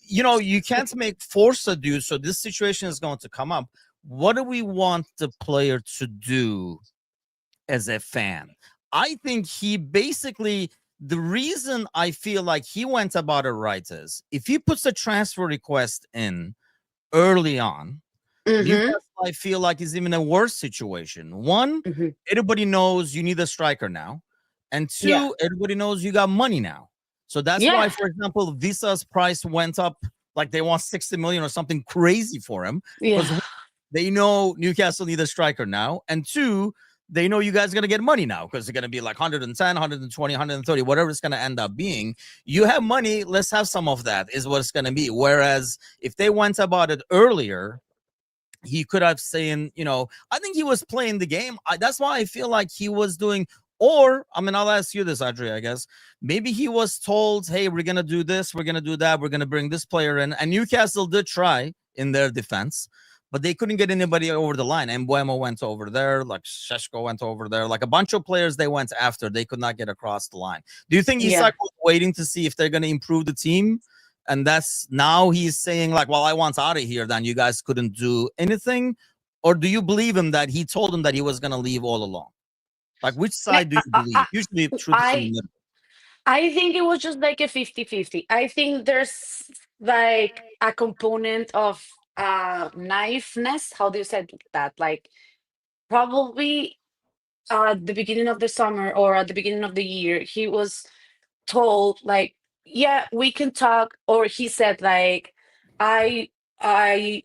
you can't make force a dude. So this situation is going to come up. What do we want the player to do as a fan? I think he basically, the reason I feel like he went about it right is if he puts a transfer request in early on, Hmm. Newcastle, I feel like, is even a worse situation. One, Hmm. everybody knows you need a striker now. And Yeah. two, everybody knows you got money now. So that's why, Yeah. for example, Visa's price went up, like they want 60 million or something crazy for him. Yeah. Because they know Newcastle need a striker now. And two, they know you guys are going to get money now because they're going to be like 110, 120, 130, whatever it's going to end up being. You have money. Let's have some of that, is what it's going to be. Whereas if they went about it earlier, he could have saying, I think he was playing the game. That's why I feel like he was doing. Or, I mean, I'll ask you this, Adri, I guess. Maybe he was told, hey, we're going to do this, we're going to do that, we're going to bring this player in. And Newcastle did try in their defense, but they couldn't get anybody over the line. And Buemo went over there, like Sheshko went over there, like a bunch of players they went after. They could not get across the line. Do you think Yeah. Isak was waiting to see if they're going to improve the team? And that's now he's saying, like, well, I want out of here, then you guys couldn't do anything? Or do you believe him that he told him that he was going to leave all along? Like, which Yeah, side do you believe? Usually, truth is in the I middle. I think it was just like a 50-50. I think there's like a component of naiveness. How do you say that? Like probably at the beginning of the summer or at the beginning of the year, he was told like, yeah, we can talk, or he said like, I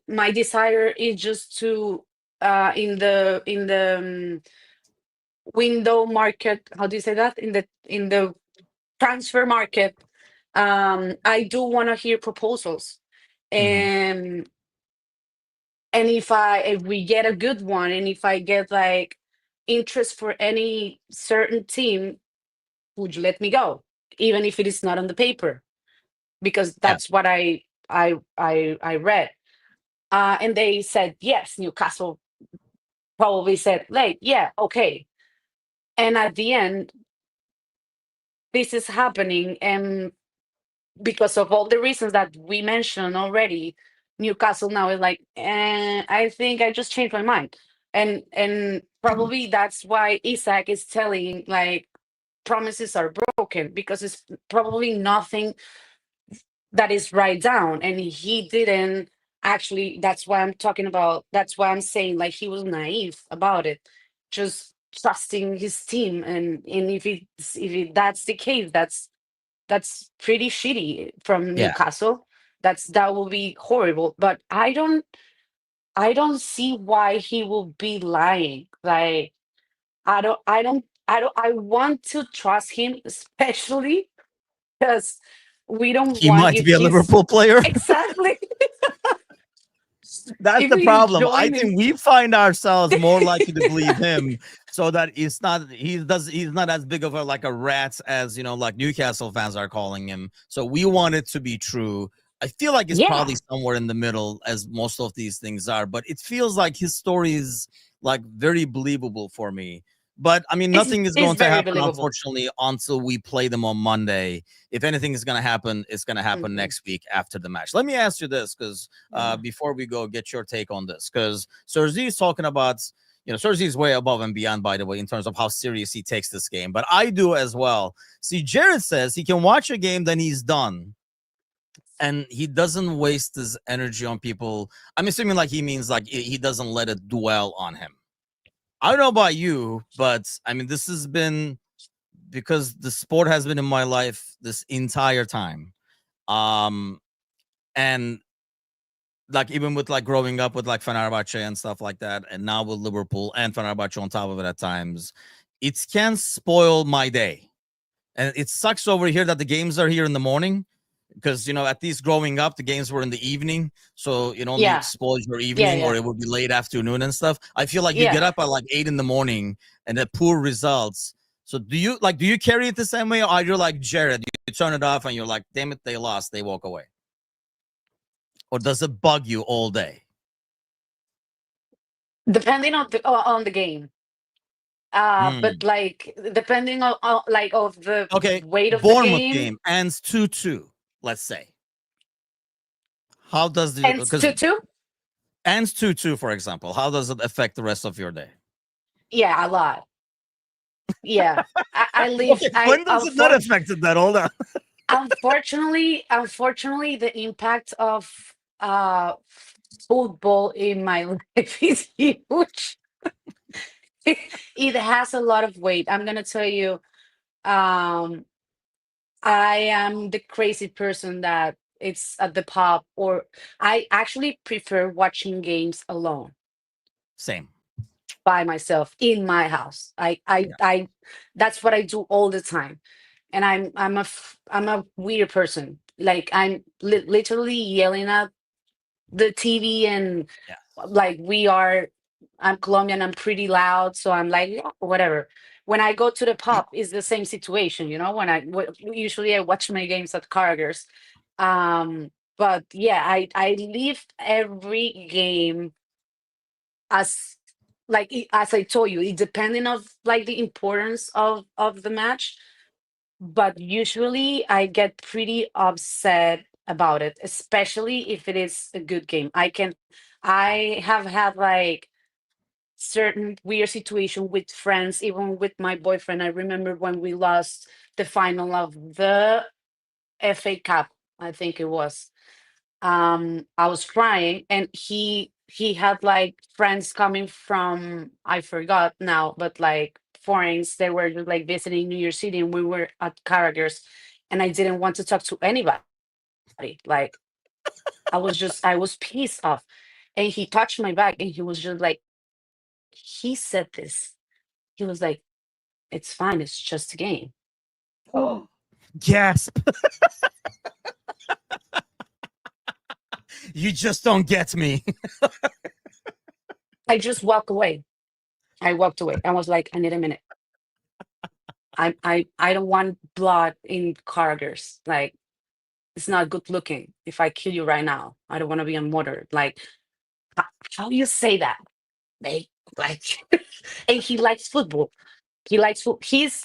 my desire is just to in the window market. How do you say that? In the transfer market, I do want to hear proposals. Mm-hmm. and And if we get a good one, and if I get like interest for any certain team, would you let me go, even if it is not on the paper? Because Yeah. that's what I read. And they said yes. Newcastle probably said like, yeah, okay. And at the end, this is happening, and because of all the reasons that we mentioned already, Newcastle now is like, I think I just changed my mind. And probably that's why Isak is telling like promises are broken, because it's probably nothing that is right down, and he didn't actually. That's why I'm talking about. That's why I'm saying like he was naive about it, just trusting his team. And that's the case, that's pretty shitty from Yeah. Newcastle. That will be horrible. But I don't see why he will be lying. Like I want to trust him, especially because we don't He want might if be a he's Liverpool player. exactly That's if the he's problem. I joining. think we find ourselves more likely to believe him, so that he's not as big of a like a rat as like Newcastle fans are calling him. So we want it to be true. I feel like it's Yeah, probably somewhere in the middle, as most of these things are, but it feels like his story is like very believable for me. But I mean, it's nothing is it's going to very happen, believable. unfortunately, until we play them on Monday. If anything is going to happen, it's going to happen Hmm. next week after the match. Let me ask you this, because Yeah. before we go, get your take on this, because Sergi is talking about, Sergi is way above and beyond, by the way, in terms of how serious he takes this game. But I do as well. See, Jared says he can watch a game, then he's done. And he doesn't waste his energy on people. I'm assuming like he means like he doesn't let it dwell on him. I don't know about you, but I mean, this has been because the sport has been in my life this entire time. Um, and like even with like growing up with like Fenerbahce and stuff like that, and now with Liverpool and Fenerbahce on top of it at times, it can spoil my day. And it sucks over here that the games are here in the morning because at least growing up the games were in the evening, so it only Yeah. spoils your Yeah. evening, or Yeah. it would be late afternoon and stuff. I feel like you get Yeah. up at like 8 in the morning and the poor results. So do you carry it the same way, or you're like Jared, you turn it off and you're like, damn it, they lost, they walk away? Or does it bug you all day? Depending on the game. But Hmm. like depending on like of the Okay, weight of the Bournemouth game. game ends 2-2, let's say. How does the And because 2-2. ends 2-2, for example, how does it affect the rest of your day? Yeah, a lot. Yeah, I live. Okay, when does it not affect it then? Hold on. Unfortunately, the impact of uh football in my life is huge. It has a lot of weight. I'm gonna tell you. Um, I am the crazy person that it's at the pub, or I actually prefer watching games alone Same. by myself in my house. Yeah. That's what I do all the time. And I'm a weird person. Like I'm literally yelling at the TV, and Yeah. like I'm Colombian, I'm pretty loud, so I'm like, "Yeah, whatever." When I go to the pub, it's the same situation, when usually I watch my games at Cargers. But yeah, I leave every game as like as I told you, it depending of like the importance of the match. But usually I get pretty upset about it, especially if it is a good game. I have had like certain weird situation with friends, even with my boyfriend. I remember when we lost the final of the FA Cup, I think it was. I was crying, and he had like friends coming from, I forgot now, but like foreigners. They were just like visiting New York City, and we were at Carragher's, and I didn't want to talk to anybody. Like I was pissed off. And he touched my back, and he was just like, he said this. He was like, "It's fine, it's just a game." Gasp. You just don't get me. I just walk away. I walked away. I was like, I need a minute. I don't want blood in corridors. Like, it's not good looking. If I kill you right now, I don't want to be on water. Like, how, how you say that? Like, and he likes football. He likes he's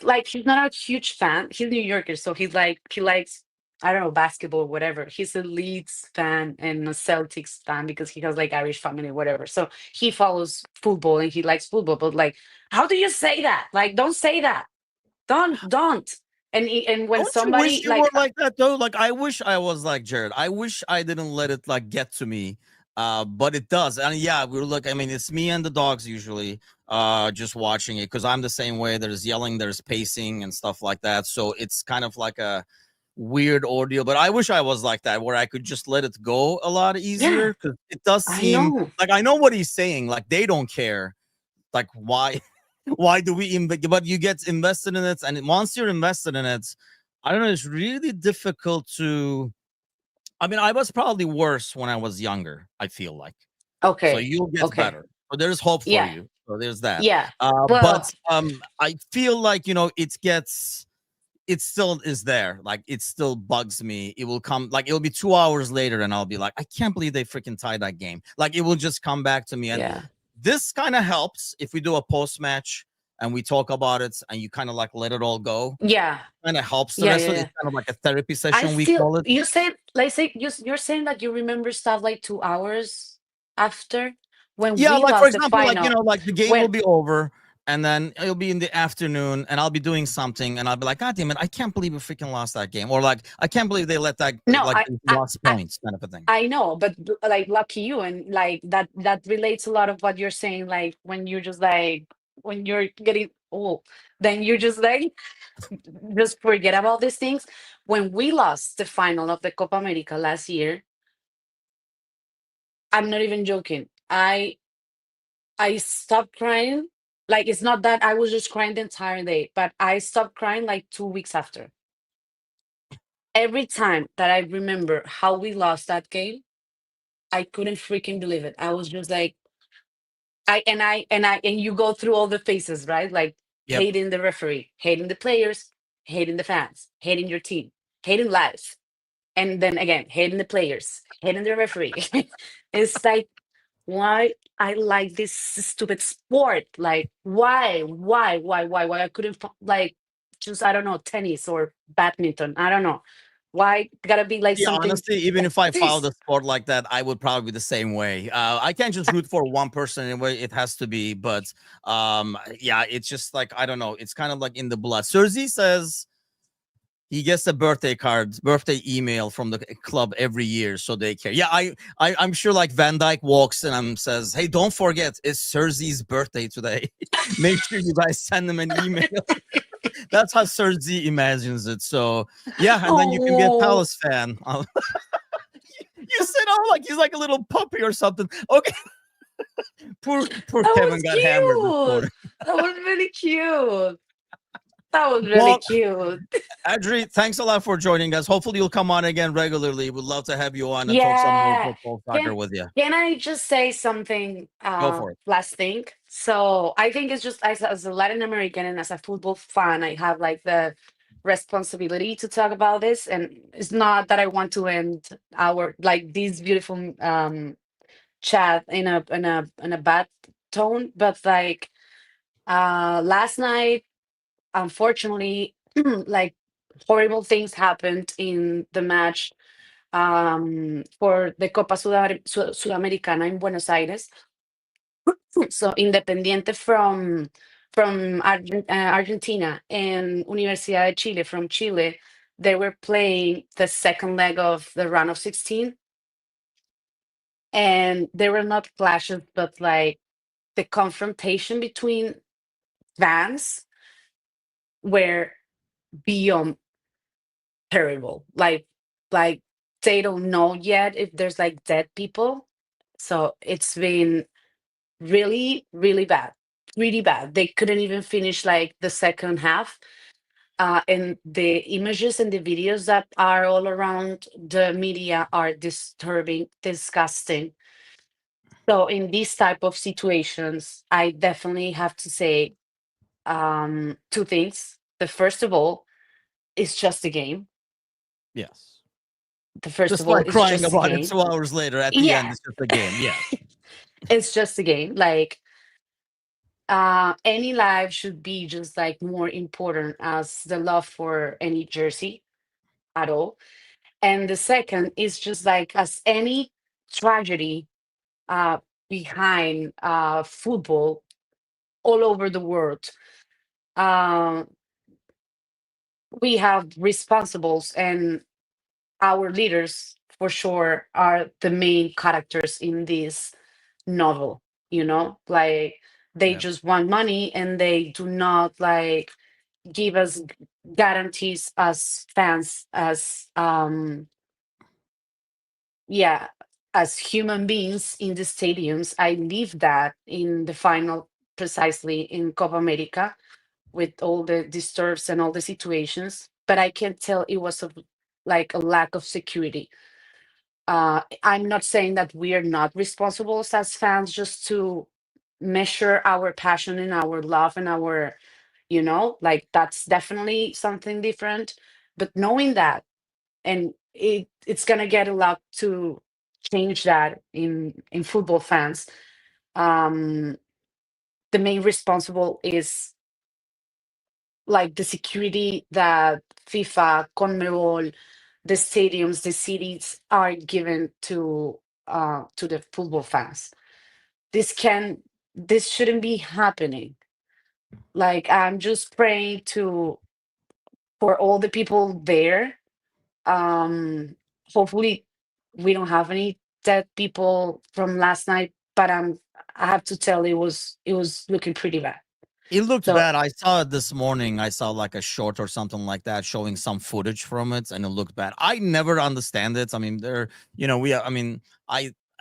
like he's not a huge fan. He's New Yorker, so he likes I don't know basketball, whatever. He's a Leeds fan and a Celtics fan because he has like Irish family, whatever. So he follows football and he likes football. But like, how do you say that? Like, don't say that. Don't. And when Don't you wish somebody you were like like that though? Like I wish I was like Jared. I wish I didn't let it like get to me. But it does. And yeah, we're like, I mean, it's me and the dogs usually just watching it because I'm the same way. There's yelling, there's pacing and stuff like that. So it's kind of like a weird ordeal. But I wish I was like that where I could just let it go a lot yeah, easier because it does I seem know. like I know what he's saying. Like they don't care like why why do we but you get invested in it and once you're invested in it, I don't know, it's really difficult to, I mean, I was probably worse when I was younger, I feel like. So Okay. you'll get Okay. better, so there's hope for Yeah. you, so there's that. Yeah. But Well, I feel like, you know, it still is there. Like it still bugs me. It will come like it'll be 2 hours later, and I'll be like, I can't believe they freaking tied that game. Like it will just come back to me. And yeah. this kind of helps if we do a post match and we talk about it and you kind of like let it all go. Yeah. Kind of helps the Yeah. rest Yeah. of it. Yeah. It's kind of like a therapy I session, we still, call it. you said, like, say, you're saying that you remember stuff like 2 hours after when Yeah, we like for lost the example, like you final. know, like the game will When, be over, and then it'll be in the afternoon, and I'll be doing something, and I'll be like, God damn it, I can't believe we freaking lost that game, or like I can't believe they let that no, like they lost points, kind of a thing. I know, but like, lucky you, and like that relates a lot of what you're saying. Like when you're just like, when you're getting old, then you're just like, just forget about these things. When we lost the final of the Copa America last year, I'm not even joking. I stopped crying. Like, it's not that I was just crying the entire day, but I stopped crying like 2 weeks after. Every time that I remember how we lost that game, I couldn't freaking believe it. I was just like, and you go through all the phases, right? Like Yep. hating the referee, hating the players, hating the fans, hating your team, hating life, and then again hating the players, hating the referee. It's like, why I like this stupid sport? Like, why I couldn't like just, I don't know, tennis or badminton. I don't know why gotta be like Yeah, something honestly, even like if I followed this. a sport like that, I would probably be the same way. I can't just root for one person anyway; it has to be. But yeah, it's just like I don't know. It's kind of like in the blood. Serzi says he gets a birthday card, birthday email from the club every year, so they care. Yeah, I'm sure like Van Dyke walks in and says, "Hey, don't forget, it's Serzi's birthday today. Make sure you guys send him an email." That's how Serzi imagines it. So yeah, and then you can be a Oh, Palace fan. You said, "Oh, like he's like a little puppy or something." Okay, poor that Kevin was got hammered this cute. morning. That was really cute. That was really Well, cute. Adri, thanks a lot for joining us. Hopefully, you'll come on again regularly. We'd love to have you on and talk some more Yeah. football Can soccer with you. can I just say something Go for it. last thing? So I think it's just, as a Latin American and as a football fan, I have like the responsibility to talk about this. And it's not that I want to end our like this beautiful chat in a bad tone, but like last night, unfortunately, like horrible things happened in the match for the Copa Sudamericana in Buenos Aires. So Independiente from Argentina and Universidad de Chile from Chile, they were playing the second leg of the round of 16, and they were not clashes, but like the confrontation between fans were beyond terrible. Like they don't know yet if there's like dead people. So it's been really, really bad, really bad. They couldn't even finish like the second half. And the images and the videos that are all around the media are disturbing, disgusting. So in these type of situations, I definitely have to say two things. The first of all is just a game. Yes. The first Just of all like is crying just a about it game. 2 hours later at the end, Yeah, it's just a game. Yes. it's just a game. Like any life should be just like more important as the love for any jersey at all. And the second is just like as any tragedy uh, behind football all over the world. Uh, we have responsibles, and our leaders for sure are the main characters in this novel. Like they Yeah. just want money, and they do not like give us guarantees as fans, as yeah, as human beings in the stadiums. I lived that in the final, precisely in Copa America, with all the disturbs and all the situations, but I can tell it was like a lack of security. I'm not saying that we are not responsible as fans just to measure our passion and our love and our, like that's definitely something different. But knowing that, and it's gonna get a lot to change that in football fans. Um, the main responsible is like the security that FIFA, CONMEBOL, the stadiums, the cities are given to the football fans. This can this shouldn't be happening. Like I'm just praying to for all the people there. Um, hopefully we don't have any dead people from last night, but I have to tell it was looking pretty bad. It looked So bad. I saw it this morning. I saw like a short or something like that showing some footage from it, and it looked bad. I never understand it. I mean, I mean,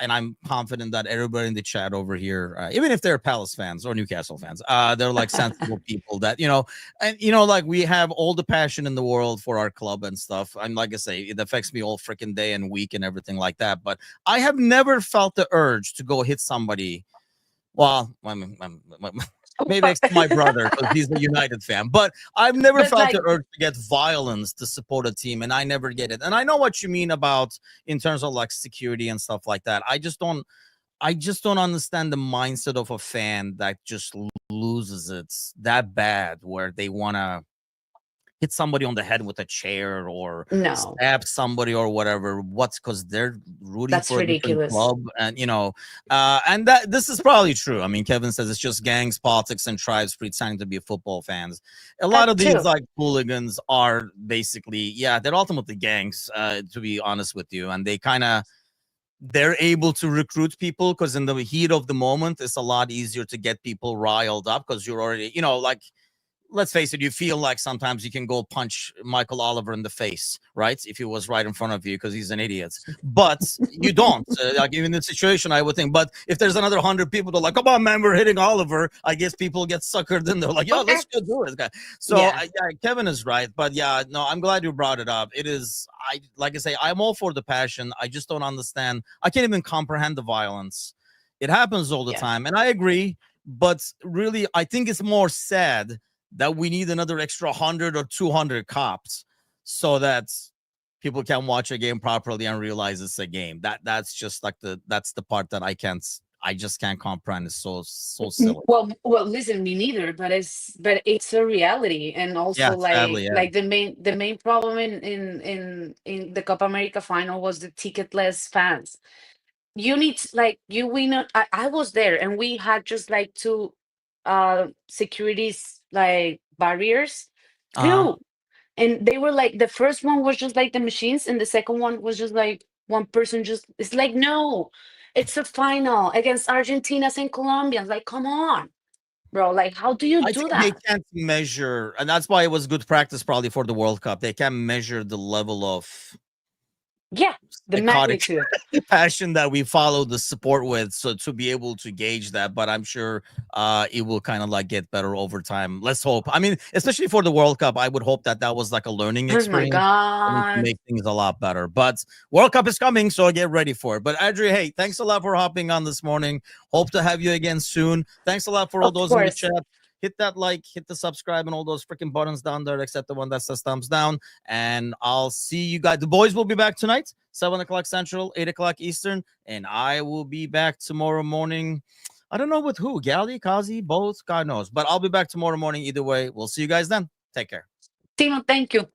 and I'm confident that everybody in the chat over here, even if they're Palace fans or Newcastle fans, they're like sensible people that, and, like we have all the passion in the world for our club and stuff. And like I say, it affects me all freaking day and week and everything like that. But I have never felt the urge to go hit somebody. Well, maybe except my brother because he's a United fan. But I've never but felt the like urge to get violence to support a team, and I never get it. And I know what you mean about in terms of like security and stuff like that. I just don't. I just don't understand the mindset of a fan that just loses it that bad, where they want to hit somebody on the head with a chair or no, stab somebody or whatever. What's because they're rooting that's for a different ridiculous. club, and and that this is probably true. I mean, Kevin says it's just gangs, politics, and tribes pretending to be football fans. A lot That of these too. like hooligans are basically, yeah, they're ultimately gangs. To be honest with you, and they're able to recruit people because in the heat of the moment, it's a lot easier to get people riled up because you're already, like let's face it, you feel like sometimes you can go punch Michael Oliver in the face, right? If he was right in front of you because he's an idiot. But you don't. Like even in the situation, I would think. But if there's another 100 people that are like, come on, man, we're hitting Oliver, I guess people get suckered and they're like, yo, let's go do it. So Yeah, yeah, Kevin is right. But yeah, no, I'm glad you brought it up. It is, like I say, I'm all for the passion. I just don't understand. I can't even comprehend the violence. It happens all the yeah, time. And I agree. But really, I think it's more sad that we need another extra 100 or 200 cops so that people can watch a game properly and realize it's a game. That's just like that's the part that I just can't comprehend. It's so silly. well, listen, me neither, but it's a reality. And Yeah, also sadly, yeah. like the main problem in the Copa America final was the ticketless fans. You need like you we know I was there, and we had just like two securities like barriers, Uh-huh. two. And they were like, the first one was just like the machines, and the second one was just like one person. Just it's like, no, it's a final against Argentinas and Colombians. Like, come on, bro. Like, how do you I do think they that? can't measure, and that's why it was good practice probably for the World Cup. They can measure the level of Yeah, the psychotic magnitude. passion that we follow the sport with, so to be able to gauge that. But I'm sure it will kind of like get better over time. Let's hope. I mean, especially for the World Cup, I would hope that that was like a learning Oh my experience and to God. make things a lot better. But World Cup is coming, so get ready for it. But Adri, hey, thanks a lot for hopping on this morning. Hope to have you again soon. Thanks a lot for all Of those in the course. chat. Hit that like, hit the subscribe, and all those freaking buttons down there, except the one that says thumbs down. And I'll see you guys. The boys will be back tonight, 7 o'clock Central, 8 o'clock Eastern. And I will be back tomorrow morning. I don't know with who, Gally, Kazi, both, God knows. But I'll be back tomorrow morning either way. We'll see you guys then. Take care. Timo, thank you.